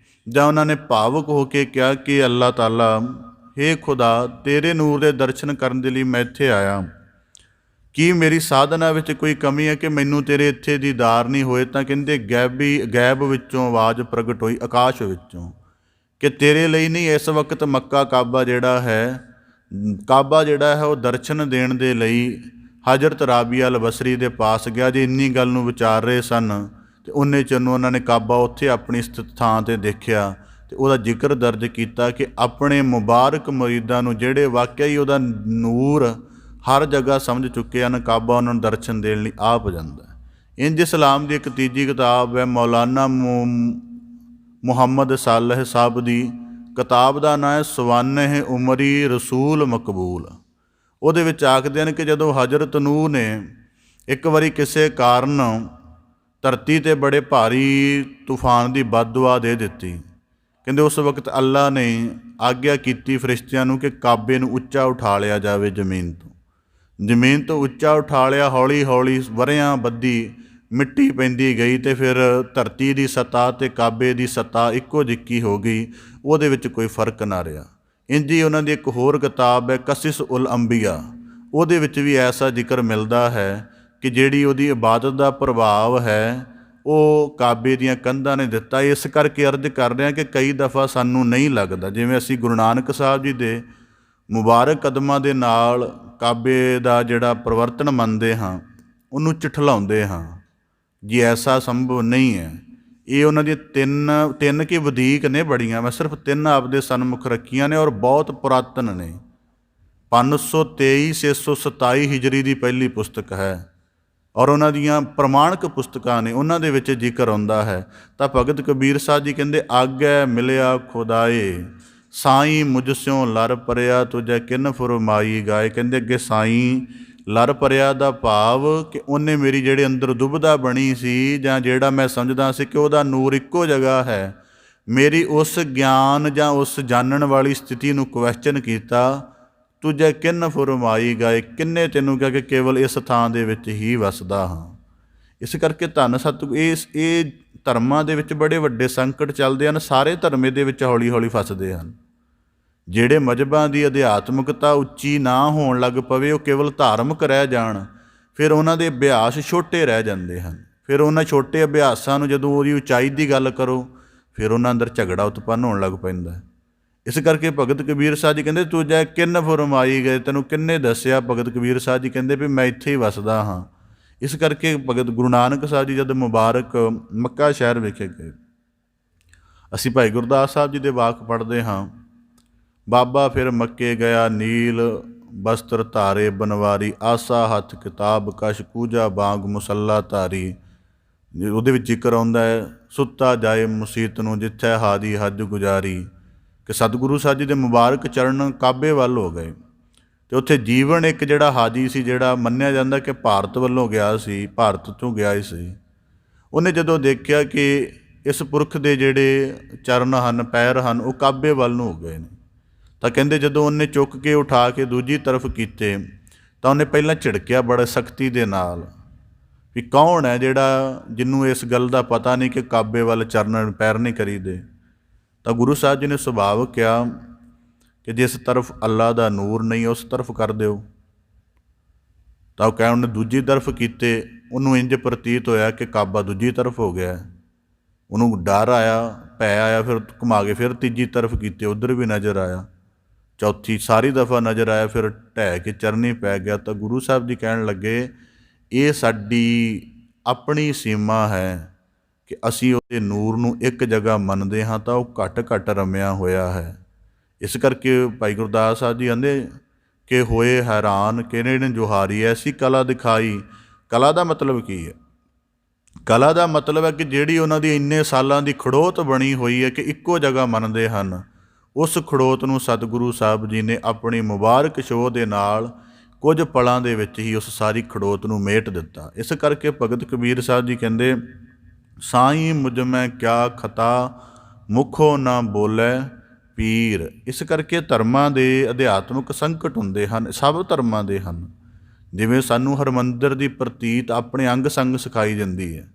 ਜਾਂ ਉਹਨਾਂ ਨੇ ਭਾਵੁਕ ਹੋ ਕੇ ਕਿਹਾ ਕਿ ਅੱਲਾਹ ਤਾਲਾ, ਹੇ ਖੁਦਾ, ਤੇਰੇ ਨੂਰ ਦੇ ਦਰਸ਼ਨ ਕਰਨ ਦੇ ਲਈ ਮੈਂ ਇੱਥੇ ਆਇਆ, ਕੀ ਮੇਰੀ ਸਾਧਨਾ ਵਿੱਚ ਕੋਈ ਕਮੀ ਹੈ ਕਿ ਮੈਨੂੰ ਤੇਰੇ ਇੱਥੇ ਦੀਦਾਰ ਨਹੀਂ ਹੋਏ? ਤਾਂ ਕਹਿੰਦੇ ਗੈਬ ਵਿੱਚੋਂ ਆਵਾਜ਼ ਪ੍ਰਗਟ ਹੋਈ, ਆਕਾਸ਼ ਵਿੱਚੋਂ, ਕਿ ਤੇਰੇ ਲਈ ਨਹੀਂ, ਇਸ ਵਕਤ ਮੱਕਾ ਕਾਬਾ ਜਿਹੜਾ ਹੈ ਉਹ ਦਰਸ਼ਨ ਦੇਣ ਦੇ ਲਈ ਹਜ਼ਰਤ ਰਾਬੀਆ ਅਲ ਬਸਰੀ ਦੇ ਪਾਸ ਗਿਆ। ਜੇ ਇੰਨੀ ਗੱਲ ਨੂੰ ਵਿਚਾਰ ਰਹੇ ਸਨ ਅਤੇ ਉਹਨੇ ਚੰਨੂ ਉਹਨਾਂ ਨੇ ਕਾਬਾ ਉੱਥੇ ਆਪਣੀ ਸਥਿਤ ਥਾਂ 'ਤੇ ਦੇਖਿਆ ਅਤੇ ਉਹਦਾ ਜ਼ਿਕਰ ਦਰਜ ਕੀਤਾ ਕਿ ਆਪਣੇ ਮੁਬਾਰਕ ਮੁਰੀਦਾਂ ਨੂੰ ਜਿਹੜੇ ਵਾਕਿਆ ਹੀ ਉਹਦਾ ਨੂਰ ਹਰ ਜਗ੍ਹਾ ਸਮਝ ਚੁੱਕੇ ਹਨ, ਕਾਬਾ ਉਹਨਾਂ ਨੂੰ ਦਰਸ਼ਨ ਦੇਣ ਲਈ ਆ ਜਾਂਦਾ ਹੈ। ਇੰਜ ਇਸਲਾਮ ਦੀ ਇੱਕ ਤੀਜੀ ਕਿਤਾਬ ਹੈ ਮੌਲਾਨਾ ਮੁਹੰਮਦ ਸਾਲਹ ਸਾਹਿਬ ਦੀ, ਕਿਤਾਬ ਦਾ ਨਾਂ ਹੈ ਸਵਾਨਹ ਉਮਰੀ ਰਸੂਲ ਮਕਬੂਲ। ਉਹਦੇ ਵਿੱਚ ਆਖਦੇ ਹਨ ਕਿ ਜਦੋਂ ਹਜ਼ਰਤ ਨੂਹ ਨੇ ਇੱਕ ਵਾਰੀ ਕਿਸੇ ਕਾਰਨ ਧਰਤੀ 'ਤੇ ਬੜੇ ਭਾਰੀ ਤੂਫਾਨ ਦੀ ਬਦਦੁਆ ਦੇ ਦਿੱਤੀ, ਕਹਿੰਦੇ ਉਸ ਵਕਤ ਅੱਲਾ ਨੇ ਆਗਿਆ ਕੀਤੀ ਫਰਿਸ਼ਤਿਆਂ ਨੂੰ ਕਿ ਕਾਬੇ ਨੂੰ ਉੱਚਾ ਉਠਾ ਲਿਆ ਜਾਵੇ ਜ਼ਮੀਨ ਤੋਂ ਉੱਚਾ ਉਠਾ ਲਿਆ। ਹੌਲੀ ਹੌਲੀ ਵਰ੍ਹਿਆਂ ਬੱਧੀ ਮਿੱਟੀ ਪੈਂਦੀ ਗਈ ਅਤੇ ਫਿਰ ਧਰਤੀ ਦੀ ਸਤ੍ਹਾ ਅਤੇ ਕਾਬੇ ਦੀ ਸਤ੍ਹਾ ਇੱਕੋ ਜਿੱਕੀ ਹੋ ਗਈ, ਉਹਦੇ ਵਿੱਚ ਕੋਈ ਫਰਕ ਨਾ ਰਿਹਾ। ਇੰਝ ਹੀ ਉਹਨਾਂ ਦੀ ਇੱਕ ਹੋਰ ਕਿਤਾਬ ਹੈ ਕਸਿਸ ਉਲ ਅੰਬੀਆ, ਉਹਦੇ ਵਿੱਚ ਵੀ ਐਸਾ ਜ਼ਿਕਰ ਮਿਲਦਾ ਹੈ ਕਿ ਜਿਹੜੀ ਉਹਦੀ ਇਬਾਦਤ ਦਾ ਪ੍ਰਭਾਵ ਹੈ ਉਹ ਕਾਬੇ ਦੀਆਂ ਕੰਧਾਂ ਨੇ ਦਿੱਤਾ। ਇਸ ਕਰਕੇ ਅਰਜ਼ ਕਰਦੇ ਹਾਂ ਕਿ ਕਈ ਦਫਾ ਸਾਨੂੰ ਨਹੀਂ ਲੱਗਦਾ, ਜਿਵੇਂ ਅਸੀਂ ਗੁਰੂ ਨਾਨਕ ਸਾਹਿਬ ਜੀ ਦੇ ਮੁਬਾਰਕ ਕਦਮਾਂ ਦੇ ਨਾਲ ਕਾਬੇ ਦਾ ਜਿਹੜਾ ਪ੍ਰਵਰਤਨ ਮੰਨਦੇ ਹਾਂ, ਉਹਨੂੰ ਝਿਠਲਾਉਂਦੇ ਹਾਂ, ਜੀ ਐਸਾ ਸੰਭਵ ਨਹੀਂ ਹੈ। ਇਹ ਉਹਨਾਂ ਦੀਆਂ ਤਿੰਨ ਕੀ ਵਧੀਕ ਨੇ ਬੜੀਆਂ, ਮੈਂ ਸਿਰਫ 3 ਆਪਦੇ ਸਨਮੁਖ ਰੱਖੀਆਂ ਨੇ ਔਰ ਬਹੁਤ ਪੁਰਾਤਨ ਨੇ। 523 627 ਹਿਜਰੀ ਦੀ ਪਹਿਲੀ ਪੁਸਤਕ ਹੈ ਔਰ ਉਹਨਾਂ ਦੀਆਂ ਪ੍ਰਮਾਣਿਕ ਪੁਸਤਕਾਂ ਨੇ, ਉਹਨਾਂ ਦੇ ਵਿੱਚ ਜ਼ਿਕਰ ਆਉਂਦਾ ਹੈ। ਤਾਂ ਭਗਤ ਕਬੀਰ ਸਾਹਿਬ ਜੀ ਕਹਿੰਦੇ ਆਗੈ ਮਿਲਿਆ ਖੁਦਾਏ ਸਾਈਂ ਮੁਝ ਸਿਉ ਲਰ ਪਰਿਆ ਤੁਝੈ ਕਿਨ ਫੁਰਮਾਈ ਗਾਏ। ਕਹਿੰਦੇ ਅੱਗੇ ਸਾਈਂ ਲਰ ਭਰਿਆ ਦਾ ਭਾਵ ਕਿ ਉਹਨੇ ਮੇਰੀ ਜਿਹੜੇ ਅੰਦਰ ਦੁਬਿਧਾ ਬਣੀ ਸੀ, ਜਾਂ ਜਿਹੜਾ ਮੈਂ ਸਮਝਦਾ ਸੀ ਕਿ ਉਹਦਾ ਨੂਰ ਇੱਕੋ ਜਗ੍ਹਾ ਹੈ, ਮੇਰੀ ਉਸ ਗਿਆਨ ਜਾਂ ਉਸ ਜਾਣਨ ਵਾਲੀ ਸਥਿਤੀ ਨੂੰ ਕੁਐਸਚਨ ਕੀਤਾ। ਤੁਝੇ ਕਿੰਨ ਫੁਰਮਾਈ ਗਏ, ਕਿੰਨੇ ਤੈਨੂੰ ਕਿਹਾ ਕਿ ਕੇਵਲ ਇਸ ਥਾਂ ਦੇ ਵਿੱਚ ਹੀ ਵਸਦਾ ਹਾਂ। ਇਸ ਕਰਕੇ ਧੰਨ ਸਤਿਗੁਰੂ ਇਹ ਧਰਮਾਂ ਦੇ ਵਿੱਚ ਬੜੇ ਵੱਡੇ ਸੰਕਟ ਚੱਲਦੇ ਹਨ। ਸਾਰੇ ਧਰਮ ਇਹਦੇ ਵਿੱਚ ਹੌਲੀ ਹੌਲੀ ਫਸਦੇ ਹਨ। ਜਿਹੜੇ ਮਜ਼ਹਬਾਂ ਦੀ ਅਧਿਆਤਮਿਕਤਾ ਉੱਚੀ ਨਾ ਹੋਣ ਲੱਗ ਪਵੇ, ਉਹ ਕੇਵਲ ਧਾਰਮਿਕ ਰਹਿ ਜਾਣ, ਫਿਰ ਉਹਨਾਂ ਦੇ ਅਭਿਆਸ ਛੋਟੇ ਰਹਿ ਜਾਂਦੇ ਹਨ। ਫਿਰ ਉਹਨਾਂ ਛੋਟੇ ਅਭਿਆਸਾਂ ਨੂੰ ਜਦੋਂ ਉਹਦੀ ਉਚਾਈ ਦੀ ਗੱਲ ਕਰੋ, ਫਿਰ ਉਹਨਾਂ ਅੰਦਰ ਝਗੜਾ ਉਤਪੰਨ ਹੋਣ ਲੱਗ ਪੈਂਦਾ। ਇਸ ਕਰਕੇ ਭਗਤ ਕਬੀਰ ਸਾਹਿਬ ਜੀ ਕਹਿੰਦੇ ਤੂੰ ਜੈ ਕਿੰਨ ਫੁਰਮਾਈ ਗਏ, ਤੈਨੂੰ ਕਿੰਨੇ ਦੱਸਿਆ। ਭਗਤ ਕਬੀਰ ਸਾਹਿਬ ਜੀ ਕਹਿੰਦੇ ਵੀ ਮੈਂ ਇੱਥੇ ਹੀ ਵਸਦਾ ਹਾਂ। ਇਸ ਕਰਕੇ ਭਗਤ ਗੁਰੂ ਨਾਨਕ ਸਾਹਿਬ ਜੀ ਜਦ ਮੁਬਾਰਕ ਮੱਕਾ ਸ਼ਹਿਰ ਵਿਖੇ ਗਏ, ਅਸੀਂ ਭਾਈ ਗੁਰਦਾਸ ਸਾਹਿਬ ਜੀ ਦੇ ਵਾਕ ਪੜ੍ਹਦੇ ਹਾਂ, ਬਾਬਾ ਫਿਰ ਮੱਕੇ ਗਿਆ ਨੀਲ ਬਸਤਰ ਧਾਰੇ ਬਨਵਾਰੀ, ਆਸਾ ਹੱਥ ਕਿਤਾਬ ਕਸ਼ ਕੂਜਾ ਬਾਂਗ ਮੁਸੱਲਾ ਧਾਰੀ। ਉਹਦੇ ਵਿੱਚ ਜ਼ਿਕਰ ਆਉਂਦਾ ਹੈ, ਸੁੱਤਾ ਜਾਏ ਮੁਸੀਤ ਨੂੰ ਜਿੱਥੇ ਹਾਦੀ ਹੱਜ ਗੁਜ਼ਾਰੀ, ਕਿ ਸਤਿਗੁਰੂ ਸਾਹਿਬ ਜੀ ਦੇ ਮੁਬਾਰਕ ਚਰਨ ਕਾਬੇ ਵੱਲ ਹੋ ਗਏ ਅਤੇ ਉੱਥੇ ਜੀਵਨ ਇੱਕ ਜਿਹੜਾ ਹਾਜੀ ਸੀ, ਜਿਹੜਾ ਮੰਨਿਆ ਜਾਂਦਾ ਕਿ ਭਾਰਤ ਵੱਲੋਂ ਗਿਆ ਸੀ, ਭਾਰਤ ਤੋਂ ਗਿਆ ਹੀ ਸੀ, ਉਹਨੇ ਜਦੋਂ ਦੇਖਿਆ ਕਿ ਇਸ ਪੁਰਖ ਦੇ ਜਿਹੜੇ ਚਰਨ ਹਨ, ਪੈਰ ਹਨ, ਉਹ ਕਾਬੇ ਵੱਲ ਨੂੰ ਹੋ ਗਏ ਨੇ, ਤਾਂ ਕਹਿੰਦੇ ਜਦੋਂ ਉਹਨੇ ਚੁੱਕ ਕੇ ਉਠਾ ਕੇ ਦੂਜੀ ਤਰਫ ਕੀਤੇ ਤਾਂ ਉਹਨੇ ਪਹਿਲਾਂ ਝਿੜਕਿਆ ਬੜੇ ਸਖਤੀ ਦੇ ਨਾਲ ਵੀ ਕੌਣ ਹੈ ਜਿਹੜਾ ਜਿਹਨੂੰ ਇਸ ਗੱਲ ਦਾ ਪਤਾ ਨਹੀਂ ਕਿ ਕਾਬੇ ਵੱਲ ਚਰਨ ਪੈਰ ਨਹੀਂ ਕਰੀਦੇ। ਤਾਂ ਗੁਰੂ ਸਾਹਿਬ ਜੀ ਨੇ ਸੁਭਾਵਕ ਕਿਹਾ ਕਿ ਜਿਸ ਤਰਫ ਅੱਲਾ ਦਾ ਨੂਰ ਨਹੀਂ ਉਸ ਤਰਫ ਕਰ ਦਿਓ। ਤਾਂ ਉਹ ਕਹਿ ਉਹਨੇ ਦੂਜੀ ਤਰਫ ਕੀਤੇ, ਉਹਨੂੰ ਇੰਝ ਪ੍ਰਤੀਤ ਹੋਇਆ ਕਿ ਕਾਬਾ ਦੂਜੀ ਤਰਫ ਹੋ ਗਿਆ। ਉਹਨੂੰ ਡਰ ਆਇਆ, ਭੈ ਆਇਆ, ਫਿਰ ਘੁਮਾ ਕੇ ਫਿਰ ਤੀਜੀ ਤਰਫ ਕੀਤੇ, ਉੱਧਰ ਵੀ ਨਜ਼ਰ ਆਇਆ, ਚੌਥੀ ਸਾਰੀ ਦਫਾ ਨਜ਼ਰ ਆਇਆ, ਫਿਰ ਢਹਿ ਕੇ ਚਰਨੀ ਪੈ ਗਿਆ। ਤਾਂ ਗੁਰੂ ਸਾਹਿਬ ਜੀ ਕਹਿਣ ਲੱਗੇ ਇਹ ਸਾਡੀ ਆਪਣੀ ਸੀਮਾ ਹੈ ਕਿ ਅਸੀਂ ਉਹਦੇ ਨੂਰ ਨੂੰ ਇੱਕ ਜਗ੍ਹਾ ਮੰਨਦੇ ਹਾਂ ਤਾਂ ਉਹ ਘੱਟ ਘੱਟ ਰਮਿਆ ਹੋਇਆ ਹੈ। ਇਸ ਕਰਕੇ ਭਾਈ ਗੁਰਦਾਸ ਸਾਹਿਬ ਜੀ ਕਹਿੰਦੇ ਕਿ ਹੋਏ ਹੈਰਾਨ ਕਿਹੜੇ ਨੇ ਜੁਹਾਰੀ ਐਸੀ ਕਲਾ ਦਿਖਾਈ। ਕਲਾ ਦਾ ਮਤਲਬ ਕੀ ਹੈ? ਕਲਾ ਦਾ ਮਤਲਬ ਹੈ ਕਿ ਜਿਹੜੀ ਉਹਨਾਂ ਦੀ ਇੰਨੇ ਸਾਲਾਂ ਦੀ ਖੜੋਤ ਬਣੀ ਹੋਈ ਹੈ ਕਿ ਇੱਕੋ ਜਗ੍ਹਾ ਮੰਨਦੇ ਹਨ, ਉਸ ਖੜੋਤ ਨੂੰ ਸਤਿਗੁਰੂ ਸਾਹਿਬ ਜੀ ਨੇ ਆਪਣੀ ਮੁਬਾਰਕ ਛੋਹ ਦੇ ਨਾਲ ਕੁਝ ਪਲਾਂ ਦੇ ਵਿੱਚ ਹੀ ਉਸ ਸਾਰੀ ਖੜੋਤ ਨੂੰ ਮੇਟ ਦਿੱਤਾ। ਇਸ ਕਰਕੇ ਭਗਤ ਕਬੀਰ ਸਾਹਿਬ ਜੀ ਕਹਿੰਦੇ ਸਾਈਂ ਮੁਝ ਮੈਂ ਕਿਆ ਖਤਾ ਮੁਖੋ ਨਾ ਬੋਲੇ ਪੀਰ। ਇਸ ਕਰਕੇ ਧਰਮਾਂ ਦੇ ਅਧਿਆਤਮਿਕ ਸੰਕਟ ਹੁੰਦੇ ਹਨ, ਸਭ ਧਰਮਾਂ ਦੇ ਹਨ। ਜਿਵੇਂ ਸਾਨੂੰ ਹਰਿਮੰਦਰ ਦੀ ਪ੍ਰਤੀਤ ਆਪਣੇ ਅੰਗ ਸੰਗ ਸਿਖਾਈ ਜਾਂਦੀ ਹੈ।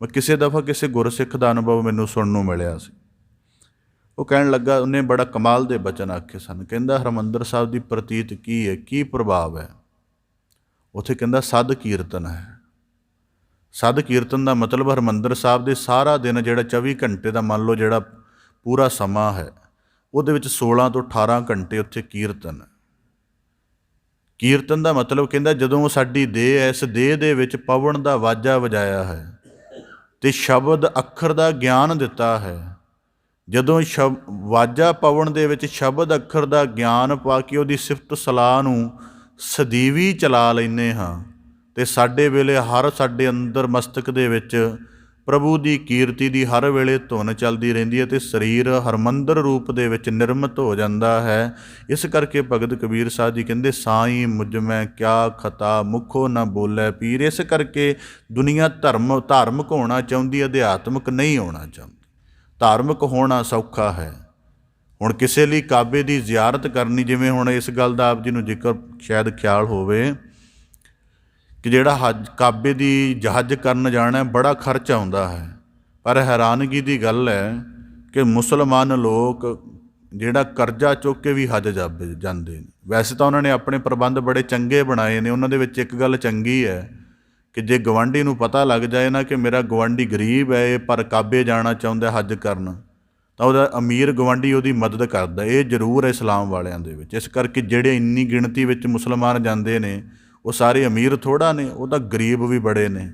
ਮੈਂ ਕਿਸੇ ਦਫਾ ਕਿਸੇ ਗੁਰਸਿੱਖ ਦਾ ਅਨੁਭਵ ਮੈਨੂੰ ਸੁਣਨ ਨੂੰ ਮਿਲਿਆ ਸੀ। ਉਹ ਕਹਿਣ ਲੱਗਾ, ਉਹਨੇ ਬੜਾ ਕਮਾਲ ਦੇ ਬਚਨ ਆਖੇ ਸਨ। ਕਹਿੰਦਾ ਹਰਿਮੰਦਰ ਸਾਹਿਬ ਦੀ ਪ੍ਰਤੀਤ ਕੀ ਹੈ, ਕੀ ਪ੍ਰਭਾਵ ਹੈ? ਉੱਥੇ ਕਹਿੰਦਾ ਸਦ ਕੀਰਤਨ ਹੈ। ਸਦ ਕੀਰਤਨ ਦਾ ਮਤਲਬ ਹਰਿਮੰਦਰ ਸਾਹਿਬ ਦੇ ਸਾਰਾ ਦਿਨ ਜਿਹੜਾ 24 ਘੰਟੇ ਦਾ ਮੰਨ ਲਓ ਜਿਹੜਾ ਪੂਰਾ ਸਮਾਂ ਹੈ, ਉਹਦੇ ਵਿੱਚ 16 ਤੋਂ 18 ਘੰਟੇ ਉੱਥੇ ਕੀਰਤਨ ਹੈ। ਕੀਰਤਨ ਦਾ ਮਤਲਬ ਕਹਿੰਦਾ ਜਦੋਂ ਸਾਡੀ ਦੇਹ ਹੈ, ਇਸ ਦੇਹ ਦੇ ਵਿੱਚ ਪਵਨ ਦਾ ਵਾਜਾ ਵਜਾਇਆ ਹੈ ਅਤੇ ਸ਼ਬਦ ਅੱਖਰ ਦਾ ਗਿਆਨ ਦਿੱਤਾ ਹੈ। ਜਦੋਂ ਵਾਜਾ ਪਵਨ ਦੇ ਵਿੱਚ ਸ਼ਬਦ ਅੱਖਰ ਦਾ ਗਿਆਨ ਪਾ ਕੇ ਉਹਦੀ ਸਿਫਤ ਸਲਾਹ ਨੂੰ ਸਦੀਵੀ ਚਲਾ ਲੈਂਦੇ ਹਾਂ ਅਤੇ ਸਾਡੇ ਵੇਲੇ ਹਰ ਸਾਡੇ ਅੰਦਰ ਮਸਤਕ ਦੇ ਵਿੱਚ ਪ੍ਰਭੂ ਦੀ ਕੀਰਤੀ ਦੀ ਹਰ ਵੇਲੇ ਧੁਨ ਚੱਲਦੀ ਰਹਿੰਦੀ ਹੈ ਅਤੇ ਸਰੀਰ ਹਰਮੰਦਰ ਰੂਪ ਦੇ ਵਿੱਚ ਨਿਰਮਿਤ ਹੋ ਜਾਂਦਾ ਹੈ। ਇਸ ਕਰਕੇ ਭਗਤ ਕਬੀਰ ਸਾਹਿਬ ਜੀ ਕਹਿੰਦੇ ਸਾਈਂ ਮੁਝ ਮੈਂ ਕਿਆ ਖਤਾ ਮੁਖੋ ਨਾ ਬੋਲੇ ਪੀਰ। ਇਸ ਕਰਕੇ ਦੁਨੀਆ ਧਾਰਮਿਕ ਹੋਣਾ ਚਾਹੁੰਦੀ, ਅਧਿਆਤਮਿਕ ਨਹੀਂ ਹੋਣਾ ਚਾਹੁੰਦੀ। ਧਾਰਮਿਕ ਹੋਣਾ ਸੌਖਾ ਹੈ। ਹੁਣ ਕਿਸੇ ਲਈ ਕਾਬੇ ਦੀ ਜ਼ਿਆਰਤ ਕਰਨੀ, ਜਿਵੇਂ ਹੁਣ ਇਸ ਗੱਲ ਦਾ ਆਪ ਜੀ ਨੂੰ ਜ਼ਿਕਰ ਸ਼ਾਇਦ ਖਿਆਲ ਹੋਵੇ ਕਿ ਜਿਹੜਾ ਕਾਬੇ ਦੀ ਹੱਜ ਕਰਨ ਜਾਣਾ ਬੜਾ ਖਰਚ ਆਉਂਦਾ ਹੈ। ਪਰ ਹੈਰਾਨਗੀ ਦੀ ਗੱਲ ਹੈ ਕਿ ਮੁਸਲਮਾਨ ਲੋਕ ਜਿਹੜਾ ਕਰਜ਼ਾ ਚੁੱਕ ਕੇ ਵੀ ਹੱਜ ਜਾਂਦੇ ਨੇ। ਵੈਸੇ ਤਾਂ ਉਹਨਾਂ ਨੇ ਆਪਣੇ ਪ੍ਰਬੰਧ ਬੜੇ ਚੰਗੇ ਬਣਾਏ ਨੇ। ਉਹਨਾਂ ਦੇ ਵਿੱਚ ਇੱਕ ਗੱਲ ਚੰਗੀ ਹੈ ਕਿ ਜੇ ਗਵਾਂਢੀ ਨੂੰ ਪਤਾ ਲੱਗ ਜਾਏ ਨਾ ਕਿ ਮੇਰਾ ਗਵਾਂਢੀ ਗਰੀਬ ਹੈ ਪਰ ਕਾਬੇ ਜਾਣਾ ਚਾਹੁੰਦਾ ਹੱਜ ਕਰਨ, ਤਾਂ ਉਹਦਾ ਅਮੀਰ ਗਵਾਂਢੀ ਉਹਦੀ ਮਦਦ ਕਰਦਾ। ਇਹ ਜ਼ਰੂਰ ਹੈ ਇਸਲਾਮ ਵਾਲਿਆਂ ਦੇ ਵਿੱਚ। ਇਸ ਕਰਕੇ ਜਿਹੜੇ ਇੰਨੀ ਗਿਣਤੀ ਵਿੱਚ ਮੁਸਲਮਾਨ ਜਾਂਦੇ ਨੇ ਉਹ ਸਾਰੇ ਅਮੀਰ ਥੋੜ੍ਹਾ ਨੇ, ਉਹ ਤਾਂ ਗਰੀਬ ਵੀ ਬੜੇ ਨੇ।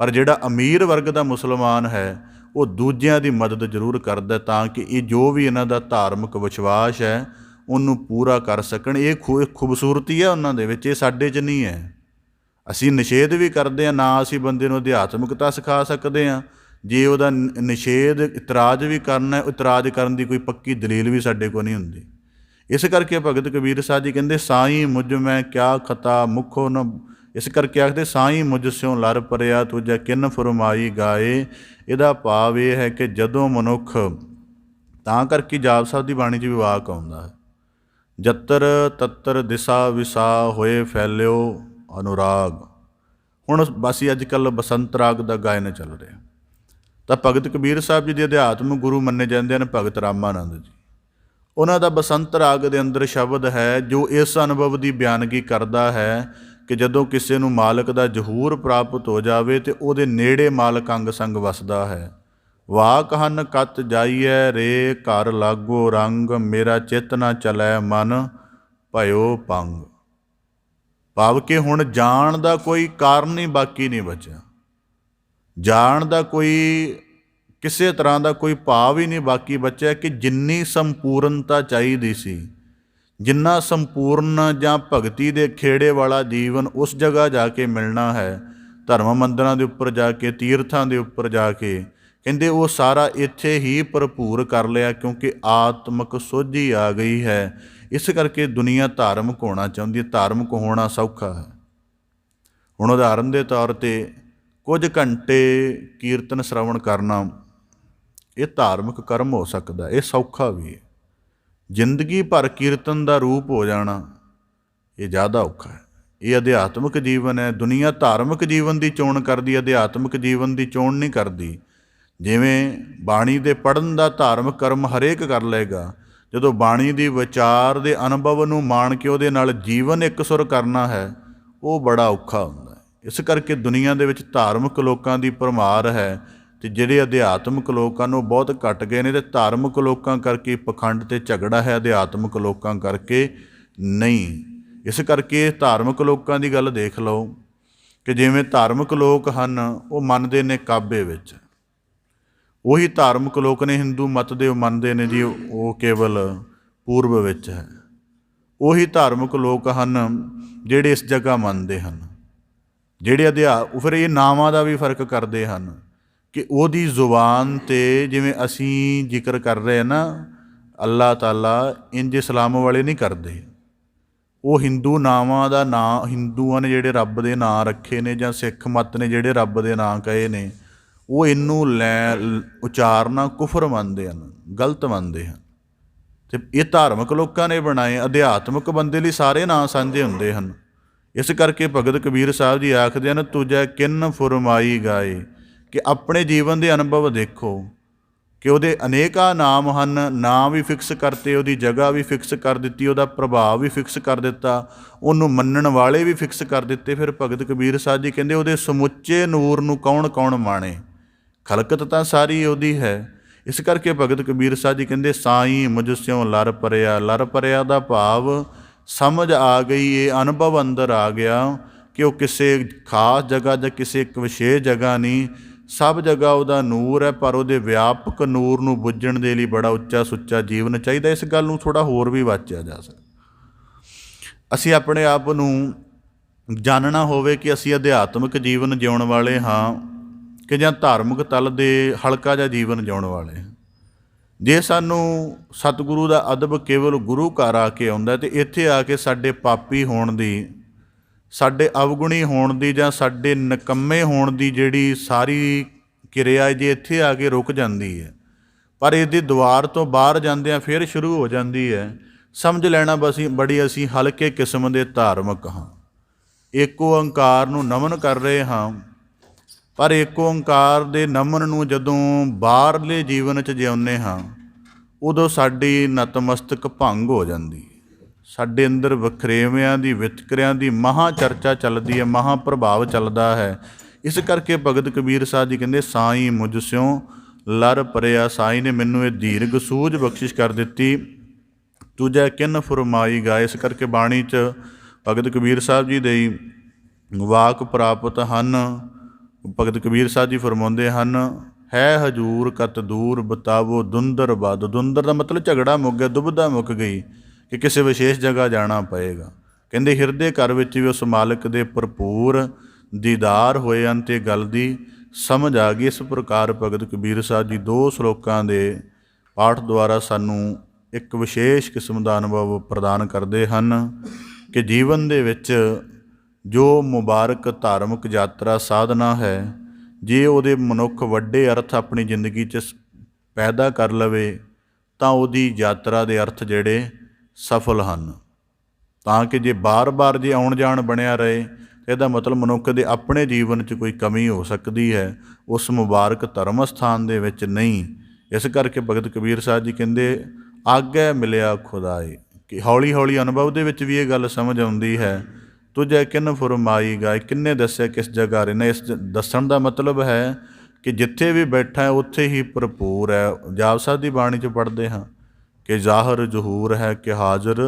ਪਰ ਜਿਹੜਾ ਅਮੀਰ ਵਰਗ ਦਾ ਮੁਸਲਮਾਨ ਹੈ ਉਹ ਦੂਜਿਆਂ ਦੀ ਮਦਦ ਜ਼ਰੂਰ ਕਰਦਾ ਤਾਂ ਕਿ ਇਹ ਜੋ ਵੀ ਇਹਨਾਂ ਦਾ ਧਾਰਮਿਕ ਵਿਸ਼ਵਾਸ ਹੈ ਉਹਨੂੰ ਪੂਰਾ ਕਰ ਸਕਣ। ਇਹ ਖੂਬਸੂਰਤੀ ਹੈ ਉਹਨਾਂ ਦੇ ਵਿੱਚ, ਇਹ ਸਾਡੇ 'ਚ ਨਹੀਂ ਹੈ। ਅਸੀਂ ਨਿਸ਼ੇਧ ਵੀ ਕਰਦੇ ਹਾਂ, ਨਾ ਅਸੀਂ ਬੰਦੇ ਨੂੰ ਅਧਿਆਤਮਿਕਤਾ ਸਿਖਾ ਸਕਦੇ ਹਾਂ। ਜੇ ਉਹਦਾ ਨਿਸ਼ੇਧ ਇਤਰਾਜ਼ ਵੀ ਕਰਨਾ, ਇਤਰਾਜ਼ ਕਰਨ ਦੀ ਕੋਈ ਪੱਕੀ ਦਲੀਲ ਵੀ ਸਾਡੇ ਕੋਲ ਨਹੀਂ ਹੁੰਦੀ। ਇਸ ਕਰਕੇ ਭਗਤ ਕਬੀਰ ਸਾਹਿਬ ਜੀ ਕਹਿੰਦੇ ਸਾਈਂ ਮੁਝ ਮੈਂ ਕਿਆ ਖਤਾ ਮੁਖੋ ਨ, ਇਸ ਕਰਕੇ ਆਖਦੇ ਸਾਈਂ ਮੁਝ ਸਿਉ ਲਰ ਪਰਿਆ ਤੁਜੈ ਕਿਨ ਫਰਮਾਈ ਗਾਏ। ਇਹਦਾ ਭਾਵ ਇਹ ਹੈ ਕਿ ਜਦੋਂ ਮਨੁੱਖ, ਤਾਂ ਕਰਕੇ ਜਾਪ ਸਾਹਿਬ ਦੀ ਬਾਣੀ 'ਚ ਵੀ ਵਾਕ ਆਉਂਦਾ ਹੈ, ਜੱਤਰ ਤੱਤਰ ਦਿਸਾ ਵਿਸਾ ਹੋਏ ਫੈਲਿਓ ਅਨੁਰਾਗ। ਹੁਣ ਅਸੀਂ ਅੱਜ ਕੱਲ੍ਹ ਬਸੰਤ ਰਾਗ ਦਾ ਗਾਇਨ ਚੱਲ ਰਿਹਾ, ਤਾਂ ਭਗਤ ਕਬੀਰ ਸਾਹਿਬ ਜੀ ਦੇ ਅਧਿਆਤਮਿਕ ਗੁਰੂ ਮੰਨੇ ਜਾਂਦੇ ਹਨ ਭਗਤ ਰਾਮਾਨੰਦ ਜੀ। ਉਹਨਾਂ ਦਾ ਬਸੰਤ ਰਾਗ ਦੇ ਅੰਦਰ ਸ਼ਬਦ ਹੈ ਜੋ ਇਸ ਅਨੁਭਵ ਦੀ ਬਿਆਨਗੀ ਕਰਦਾ ਹੈ ਕਿ ਜਦੋਂ ਕਿਸੇ ਨੂੰ ਮਾਲਕ ਦਾ ਜ਼ਹੂਰ ਪ੍ਰਾਪਤ ਹੋ ਜਾਵੇ ਤੇ ਉਹਦੇ ਨੇੜੇ ਮਾਲਕ ਅੰਗ ਸੰਗ ਵਸਦਾ ਹੈ। ਵਾਕ ਹਨ ਕਤ ਜਾਈਐ ਰੇ ਘਰ ਲਾਗੋ ਰੰਗ, ਮੇਰਾ ਚਿੱਤ ਨਾ ਚਲੈ ਮਨ ਭਇਓ ਪੰਗ। ਭਾਵ ਕਿ ਹੁਣ ਜਾਣ ਦਾ ਕੋਈ ਕਾਰਨ ਹੀ ਬਾਕੀ ਨਹੀਂ ਬਚਿਆ, ਜਾਣ ਦਾ ਕੋਈ ਕਿਸੇ ਤਰ੍ਹਾਂ ਦਾ ਕੋਈ ਭਾਵ ਹੀ ਨਹੀਂ ਬਾਕੀ ਬਚਿਆ ਕਿ ਜਿੰਨੀ ਸੰਪੂਰਨਤਾ ਚਾਹੀਦੀ ਸੀ, ਜਿੰਨਾ ਸੰਪੂਰਨ ਜਾਂ ਭਗਤੀ ਦੇ ਖੇੜੇ ਵਾਲਾ ਜੀਵਨ ਉਸ ਜਗ੍ਹਾ ਜਾ ਕੇ ਮਿਲਣਾ ਹੈ, ਧਰਮ ਮੰਦਰਾਂ ਦੇ ਉੱਪਰ ਜਾ ਕੇ, ਤੀਰਥਾਂ ਦੇ ਉੱਪਰ ਜਾ ਕੇ, ਕਹਿੰਦੇ ਉਹ ਸਾਰਾ ਇੱਥੇ ਹੀ ਭਰਪੂਰ ਕਰ ਲਿਆ, ਕਿਉਂਕਿ ਆਤਮਿਕ ਸੋਝੀ ਆ ਗਈ ਹੈ। ਇਸ ਕਰਕੇ ਦੁਨੀਆ ਧਾਰਮਿਕ ਹੋਣਾ ਚਾਹੁੰਦੀ ਹੈ, ਧਾਰਮਿਕ ਹੋਣਾ ਸੌਖਾ ਹੈ। ਹੁਣ ਉਦਾਹਰਨ ਦੇ ਤੌਰ 'ਤੇ ਕੁਝ ਘੰਟੇ ਕੀਰਤਨ ਸ਼ਰਵਣ ਕਰਨਾ ਇਹ ਧਾਰਮਿਕ ਕਰਮ ਹੋ ਸਕਦਾ, ਇਹ ਸੌਖਾ ਵੀ ਹੈ। ਜ਼ਿੰਦਗੀ ਭਰ ਕੀਰਤਨ ਦਾ ਰੂਪ ਹੋ ਜਾਣਾ ਇਹ ਜ਼ਿਆਦਾ ਔਖਾ ਹੈ। ਇਹ ਅਧਿਆਤਮਿਕ ਜੀਵਨ ਹੈ। ਦੁਨੀਆ ਧਾਰਮਿਕ ਜੀਵਨ ਦੀ ਚੋਣ ਕਰਦੀ, ਅਧਿਆਤਮਿਕ ਜੀਵਨ ਦੀ ਚੋਣ ਨਹੀਂ ਕਰਦੀ। ਜਿਵੇਂ ਬਾਣੀ ਦੇ ਪੜ੍ਹਨ ਦਾ ਧਾਰਮਿਕ ਕਰਮ ਹਰੇਕ ਕਰ ਲਏਗਾ, ਜਦੋਂ ਬਾਣੀ ਦੀ ਵਿਚਾਰ ਦੇ ਅਨੁਭਵ ਨੂੰ ਮਾਣ ਕੇ ਉਹਦੇ ਨਾਲ ਜੀਵਨ ਇਕਸੁਰ ਕਰਨਾ ਹੈ, ਉਹ ਬੜਾ ਔਖਾ ਹੁੰਦਾ ਹੈ। ਇਸ ਕਰਕੇ ਦੁਨੀਆ ਦੇ ਵਿੱਚ ਧਾਰਮਿਕ ਲੋਕਾਂ ਦੀ ਭਰਮਾਰ ਹੈ ਅਤੇ ਜਿਹੜੇ ਅਧਿਆਤਮਿਕ ਲੋਕਾਂ ਨੂੰ ਬਹੁਤ ਘੱਟ ਗਏ ਨੇ, ਅਤੇ ਧਾਰਮਿਕ ਲੋਕਾਂ ਕਰਕੇ ਪਖੰਡ ਅਤੇ ਝਗੜਾ ਹੈ, ਅਧਿਆਤਮਿਕ ਲੋਕਾਂ ਕਰਕੇ ਨਹੀਂ। ਇਸ ਕਰਕੇ ਧਾਰਮਿਕ ਲੋਕਾਂ ਦੀ ਗੱਲ ਦੇਖ ਲਓ ਕਿ ਜਿਵੇਂ ਧਾਰਮਿਕ ਲੋਕ ਹਨ ਉਹ ਮੰਨਦੇ ਨੇ ਕਾਬੇ ਵਿੱਚ, ਉਹੀ ਧਾਰਮਿਕ ਲੋਕ ਨੇ ਹਿੰਦੂ ਮਤ ਦੇ, ਉਹ ਮੰਨਦੇ ਨੇ ਜੀ ਉਹ ਕੇਵਲ ਪੂਰਬ ਵਿੱਚ ਹੈ। ਉਹੀ ਧਾਰਮਿਕ ਲੋਕ ਹਨ ਜਿਹੜੇ ਇਸ ਜਗ੍ਹਾ ਮੰਨਦੇ ਹਨ, ਜਿਹੜੇ ਫਿਰ ਇਹ ਨਾਵਾਂ ਦਾ ਵੀ ਫਰਕ ਕਰਦੇ ਹਨ ਕਿ ਉਹਦੀ ਜ਼ੁਬਾਨ 'ਤੇ, ਜਿਵੇਂ ਅਸੀਂ ਜ਼ਿਕਰ ਕਰ ਰਹੇ ਹਾਂ ਨਾ ਅੱਲਾਹ ਤਾਲਾ, ਇੰਜ ਇਸਲਾਮ ਵਾਲੇ ਨਹੀਂ ਕਰਦੇ। ਉਹ ਹਿੰਦੂ ਨਾਵਾਂ ਦਾ ਨਾਂ, ਹਿੰਦੂਆਂ ਨੇ ਜਿਹੜੇ ਰੱਬ ਦੇ ਨਾਂ ਰੱਖੇ ਨੇ, ਜਾਂ ਸਿੱਖ ਮੱਤ ਨੇ ਜਿਹੜੇ ਰੱਬ ਦੇ ਨਾਂ ਕਹੇ ਨੇ, ਉਹ ਇਹਨੂੰ ਉਚਾਰਨਾ ਕੁਫਰ ਮੰਨਦੇ ਹਨ, ਗਲਤ ਮੰਨਦੇ ਹਨ। ਅਤੇ ਇਹ ਧਾਰਮਿਕ ਲੋਕਾਂ ਨੇ ਬਣਾਏ। ਅਧਿਆਤਮਿਕ ਬੰਦੇ ਲਈ ਸਾਰੇ ਨਾਂ ਸਾਂਝੇ ਹੁੰਦੇ ਹਨ। ਇਸ ਕਰਕੇ ਭਗਤ ਕਬੀਰ ਸਾਹਿਬ ਜੀ ਆਖਦੇ ਹਨ ਤੁਜੈ ਕਿਨ ਫੁਰਮਾਈ ਗਾਏ, ਕਿ ਆਪਣੇ ਜੀਵਨ ਦੇ ਅਨੁਭਵ ਦੇਖੋ ਕਿ ਉਹਦੇ ਅਨੇਕਾਂ ਨਾਮ ਹਨ, ਨਾਂ ਵੀ ਫਿਕਸ ਕਰਤੇ, ਉਹਦੀ ਜਗ੍ਹਾ ਵੀ ਫਿਕਸ ਕਰ ਦਿੱਤੀ, ਉਹਦਾ ਪ੍ਰਭਾਵ ਵੀ ਫਿਕਸ ਕਰ ਦਿੱਤਾ, ਉਹਨੂੰ ਮੰਨਣ ਵਾਲੇ ਵੀ ਫਿਕਸ ਕਰ ਦਿੱਤੇ। ਫਿਰ ਭਗਤ ਕਬੀਰ ਸਾਹਿਬ ਜੀ ਕਹਿੰਦੇ ਉਹਦੇ ਸਮੁੱਚੇ ਨੂਰ ਨੂੰ ਕੌਣ ਕੌਣ ਮਾਣੇ, ਖਲਕਤ ਤਾਂ ਸਾਰੀ ਉਹਦੀ ਹੈ। ਇਸ ਕਰਕੇ ਭਗਤ ਕਬੀਰ ਸਾਹਿਬ ਜੀ ਕਹਿੰਦੇ ਸਾਈਂ ਮੁਝ ਸਿਉ ਲਰ ਪਰਿਆ। ਲਰ ਪਰਿਆ ਦਾ ਭਾਵ ਸਮਝ ਆ ਗਈ, ਇਹ ਅਨੁਭਵ ਅੰਦਰ ਆ ਗਿਆ ਕਿ ਉਹ ਕਿਸੇ ਖਾਸ ਜਗ੍ਹਾ ਜਾਂ ਕਿਸੇ ਇੱਕ ਵਿਸ਼ੇਸ਼ ਜਗ੍ਹਾ ਨਹੀਂ, ਸਭ ਜਗ੍ਹਾ ਉਹਦਾ ਨੂਰ ਹੈ। ਪਰ ਉਹਦੇ ਵਿਆਪਕ ਨੂਰ ਨੂੰ ਬੁੱਝਣ ਦੇ ਲਈ ਬੜਾ ਉੱਚਾ ਸੁੱਚਾ ਜੀਵਨ ਚਾਹੀਦਾ। ਇਸ ਗੱਲ ਨੂੰ ਥੋੜ੍ਹਾ ਹੋਰ ਵੀ ਵਾਚਿਆ ਜਾ ਸਕਦਾ। ਅਸੀਂ ਆਪਣੇ ਆਪ ਨੂੰ ਜਾਣਨਾ ਹੋਵੇ ਕਿ ਅਸੀਂ ਅਧਿਆਤਮਿਕ ਜੀਵਨ ਜਿਉਣ ਵਾਲੇ ਹਾਂ ਕਿ ਜਾਂ ਧਾਰਮਿਕ ਤਲ ਦੇ ਹਲਕਾ ਜਿਹਾ ਜੀਵਨ ਜਿਉਣ ਵਾਲੇ ਹਾਂ। ਜੇ ਸਾਨੂੰ ਸਤਿਗੁਰੂ ਦਾ ਅਦਬ ਕੇਵਲ ਗੁਰੂ ਘਰ ਆ ਕੇ ਆਉਂਦਾ, ਅਤੇ ਇੱਥੇ ਆ ਕੇ ਸਾਡੇ ਪਾਪੀ ਹੋਣ ਦੀ, ਸਾਡੇ ਅਵਗੁਣੀ ਹੋਣ ਦੀ, ਜਾਂ ਸਾਡੇ ਨਿਕੰਮੇ ਹੋਣ ਦੀ ਜਿਹੜੀ ਸਾਰੀ ਕਿਰਿਆ ਜੇ ਇੱਥੇ ਆ ਕੇ ਰੁਕ ਜਾਂਦੀ ਹੈ, ਪਰ ਇਹਦੇ ਦੁਆਰ ਤੋਂ ਬਾਹਰ ਜਾਂਦਿਆਂ ਫਿਰ ਸ਼ੁਰੂ ਹੋ ਜਾਂਦੀ ਹੈ, ਸਮਝ ਲੈਣਾ ਬੜੀ ਅਸੀਂ ਹਲਕੇ ਕਿਸਮ ਦੇ ਧਾਰਮਿਕ ਹਾਂ। ਏਕ ਓਂਕਾਰ ਨੂੰ ਨਮਨ ਕਰ ਰਹੇ ਹਾਂ, ਪਰ ਏਕ ਓਂਕਾਰ ਦੇ ਨਮਨ ਨੂੰ ਜਦੋਂ ਬਾਹਰਲੇ ਜੀਵਨ 'ਚ ਜਿਉਂਦੇ ਹਾਂ, ਉਦੋਂ ਸਾਡੀ ਨਤਮਸਤਕ ਭੰਗ ਹੋ ਜਾਂਦੀ। ਸਾਡੇ ਅੰਦਰ ਵਖਰੇਵਿਆਂ ਦੀ, ਵਿਤਕਰਿਆਂ ਦੀ ਮਹਾਂ ਚਰਚਾ ਚੱਲਦੀ ਹੈ, ਮਹਾਂ ਪ੍ਰਭਾਵ ਚੱਲਦਾ ਹੈ। ਇਸ ਕਰਕੇ ਭਗਤ ਕਬੀਰ ਸਾਹਿਬ ਜੀ ਕਹਿੰਦੇ ਸਾਈਂ ਮੁਝ ਸਿਉ ਲਰ ਪਰਿਆ। ਸਾਈਂ ਨੇ ਮੈਨੂੰ ਇਹ ਦੀਰਘ ਸੂਝ ਬਖਸ਼ਿਸ਼ ਕਰ ਦਿੱਤੀ। ਤੁਜੈ ਕਿਨ ਫੁਰਮਾਈ ਗਾਏ। ਇਸ ਕਰਕੇ ਬਾਣੀ 'ਚ ਭਗਤ ਕਬੀਰ ਸਾਹਿਬ ਜੀ ਦੇ ਵਾਕ ਪ੍ਰਾਪਤ ਹਨ। ਭਗਤ ਕਬੀਰ ਸਾਹਿਬ ਜੀ ਫਰਮਾਉਂਦੇ ਹਨ ਹੈ ਹਜੂਰ ਕਤ ਦੂਰ ਬਤਾਵੋ ਦੁੰਦਰ ਬਦ। ਦੁੰਦਰ ਦਾ ਮਤਲਬ ਝਗੜਾ ਮੁੱਕ ਗਿਆ, ਦੁਬਿਧਾ ਮੁੱਕ ਗਈ ਕਿ ਕਿਸੇ ਵਿਸ਼ੇਸ਼ ਜਗ੍ਹਾ ਜਾਣਾ ਪਏਗਾ। ਕਹਿੰਦੇ ਹਿਰਦੇ ਘਰ ਵਿੱਚ ਵੀ ਉਸ ਮਾਲਕ ਦੇ ਭਰਪੂਰ ਦੀਦਾਰ ਹੋਏ ਹਨ ਅਤੇ ਗੱਲ ਦੀ ਸਮਝ ਆ ਗਈ। ਇਸ ਪ੍ਰਕਾਰ ਭਗਤ ਕਬੀਰ ਸਾਹਿਬ ਜੀ 2 ਸ਼ਲੋਕਾਂ ਦੇ ਪਾਠ ਦੁਆਰਾ ਸਾਨੂੰ ਇੱਕ ਵਿਸ਼ੇਸ਼ ਕਿਸਮ ਦਾ ਅਨੁਭਵ ਪ੍ਰਦਾਨ ਕਰਦੇ ਹਨ ਕਿ ਜੀਵਨ ਦੇ ਵਿੱਚ ਜੋ ਮੁਬਾਰਕ ਧਾਰਮਿਕ ਯਾਤਰਾ ਸਾਧਨਾ ਹੈ, ਜੇ ਉਹਦੇ ਮਨੁੱਖ ਵੱਡੇ ਅਰਥ ਆਪਣੀ ਜ਼ਿੰਦਗੀ 'ਚ ਪੈਦਾ ਕਰ ਲਵੇ ਤਾਂ ਉਹਦੀ ਯਾਤਰਾ ਦੇ ਅਰਥ ਜਿਹੜੇ ਸਫਲ ਹਨ। ਤਾਂ ਕਿ ਜੇ ਬਾਰ-ਬਾਰ ਜੇ ਆਉਣ ਜਾਣ ਬਣਿਆ ਰਹੇ, ਇਹਦਾ ਮਤਲਬ ਮਨੁੱਖ ਦੇ ਆਪਣੇ ਜੀਵਨ 'ਚ ਕੋਈ ਕਮੀ ਹੋ ਸਕਦੀ ਹੈ, ਉਸ ਮੁਬਾਰਕ ਧਰਮ ਸਥਾਨ ਦੇ ਵਿੱਚ ਨਹੀਂ। ਇਸ ਕਰਕੇ ਭਗਤ ਕਬੀਰ ਸਾਹਿਬ ਜੀ ਕਹਿੰਦੇ ਆਗੈ ਮਿਲਿਆ ਖੁਦਾਏ, ਕਿ ਹੌਲੀ ਹੌਲੀ ਅਨੁਭਵ ਦੇ ਵਿੱਚ ਵੀ ਇਹ ਗੱਲ ਸਮਝ ਆਉਂਦੀ ਹੈ। ਤੁਝੇ ਕਿਨ ਫੁਰਮਾਈ ਗਾਏ, ਕਿੰਨੇ ਦੱਸਿਆ ਕਿਸ ਜਗ੍ਹਾ ਰਹਿਣਾ। ਇਸ ਦੱਸਣ ਦਾ ਮਤਲਬ ਹੈ ਕਿ ਜਿੱਥੇ ਵੀ ਬੈਠਾ ਹੈ ਉੱਥੇ ਹੀ ਭਰਪੂਰ ਹੈ। ਜਾਪ ਸਾਹਿਬ ਦੀ ਬਾਣੀ 'ਚ ਪੜ੍ਹਦੇ ਹਾਂ ਕਿ ਜ਼ਾਹਰ ਜ਼ਹੂਰ ਹੈ ਕਿ ਹਾਜ਼ਰ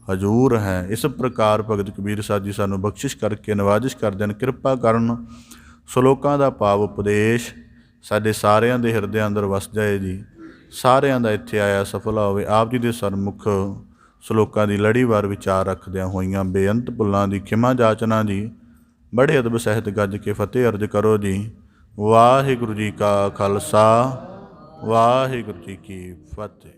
ਹਜ਼ੂਰ ਹੈ। ਇਸ ਪ੍ਰਕਾਰ ਭਗਤ ਕਬੀਰ ਸਾਹਿਬ ਜੀ ਸਾਨੂੰ ਬਖਸ਼ਿਸ਼ ਕਰਕੇ ਨਵਾਜ਼ਿਸ਼ ਕਰਦੇ ਹਨ, ਕਿਰਪਾ ਕਰਨ ਸ਼ਲੋਕਾਂ ਦਾ ਭਾਵ ਉਪਦੇਸ਼ ਸਾਡੇ ਸਾਰਿਆਂ ਦੇ ਹਿਰਦਿਆਂ ਅੰਦਰ ਵਸ ਜਾਏ ਜੀ। ਸਾਰਿਆਂ ਦਾ ਇੱਥੇ ਆਇਆ ਸਫਲਾ ਹੋਵੇ। ਆਪ ਜੀ ਦੇ ਸਨਮੁਖ ਸ਼ਲੋਕਾਂ ਦੀ ਲੜੀਵਾਰ ਵਿਚਾਰ ਰੱਖਦਿਆਂ ਹੋਈਆਂ ਬੇਅੰਤ ਭੁੱਲਾਂ ਦੀ ਖਿਮਾ ਜਾਚਨਾ ਜੀ। ਬੜੇ ਅਦਬ ਸਹਿਤ ਗੱਜ ਕੇ ਫਤਿਹ ਅਰਜ ਕਰੋ ਜੀ। ਵਾਹਿਗੁਰੂ ਜੀ ਕਾ ਖਾਲਸਾ, ਵਾਹਿਗੁਰੂ ਜੀ ਕੀ ਫਤਿਹ।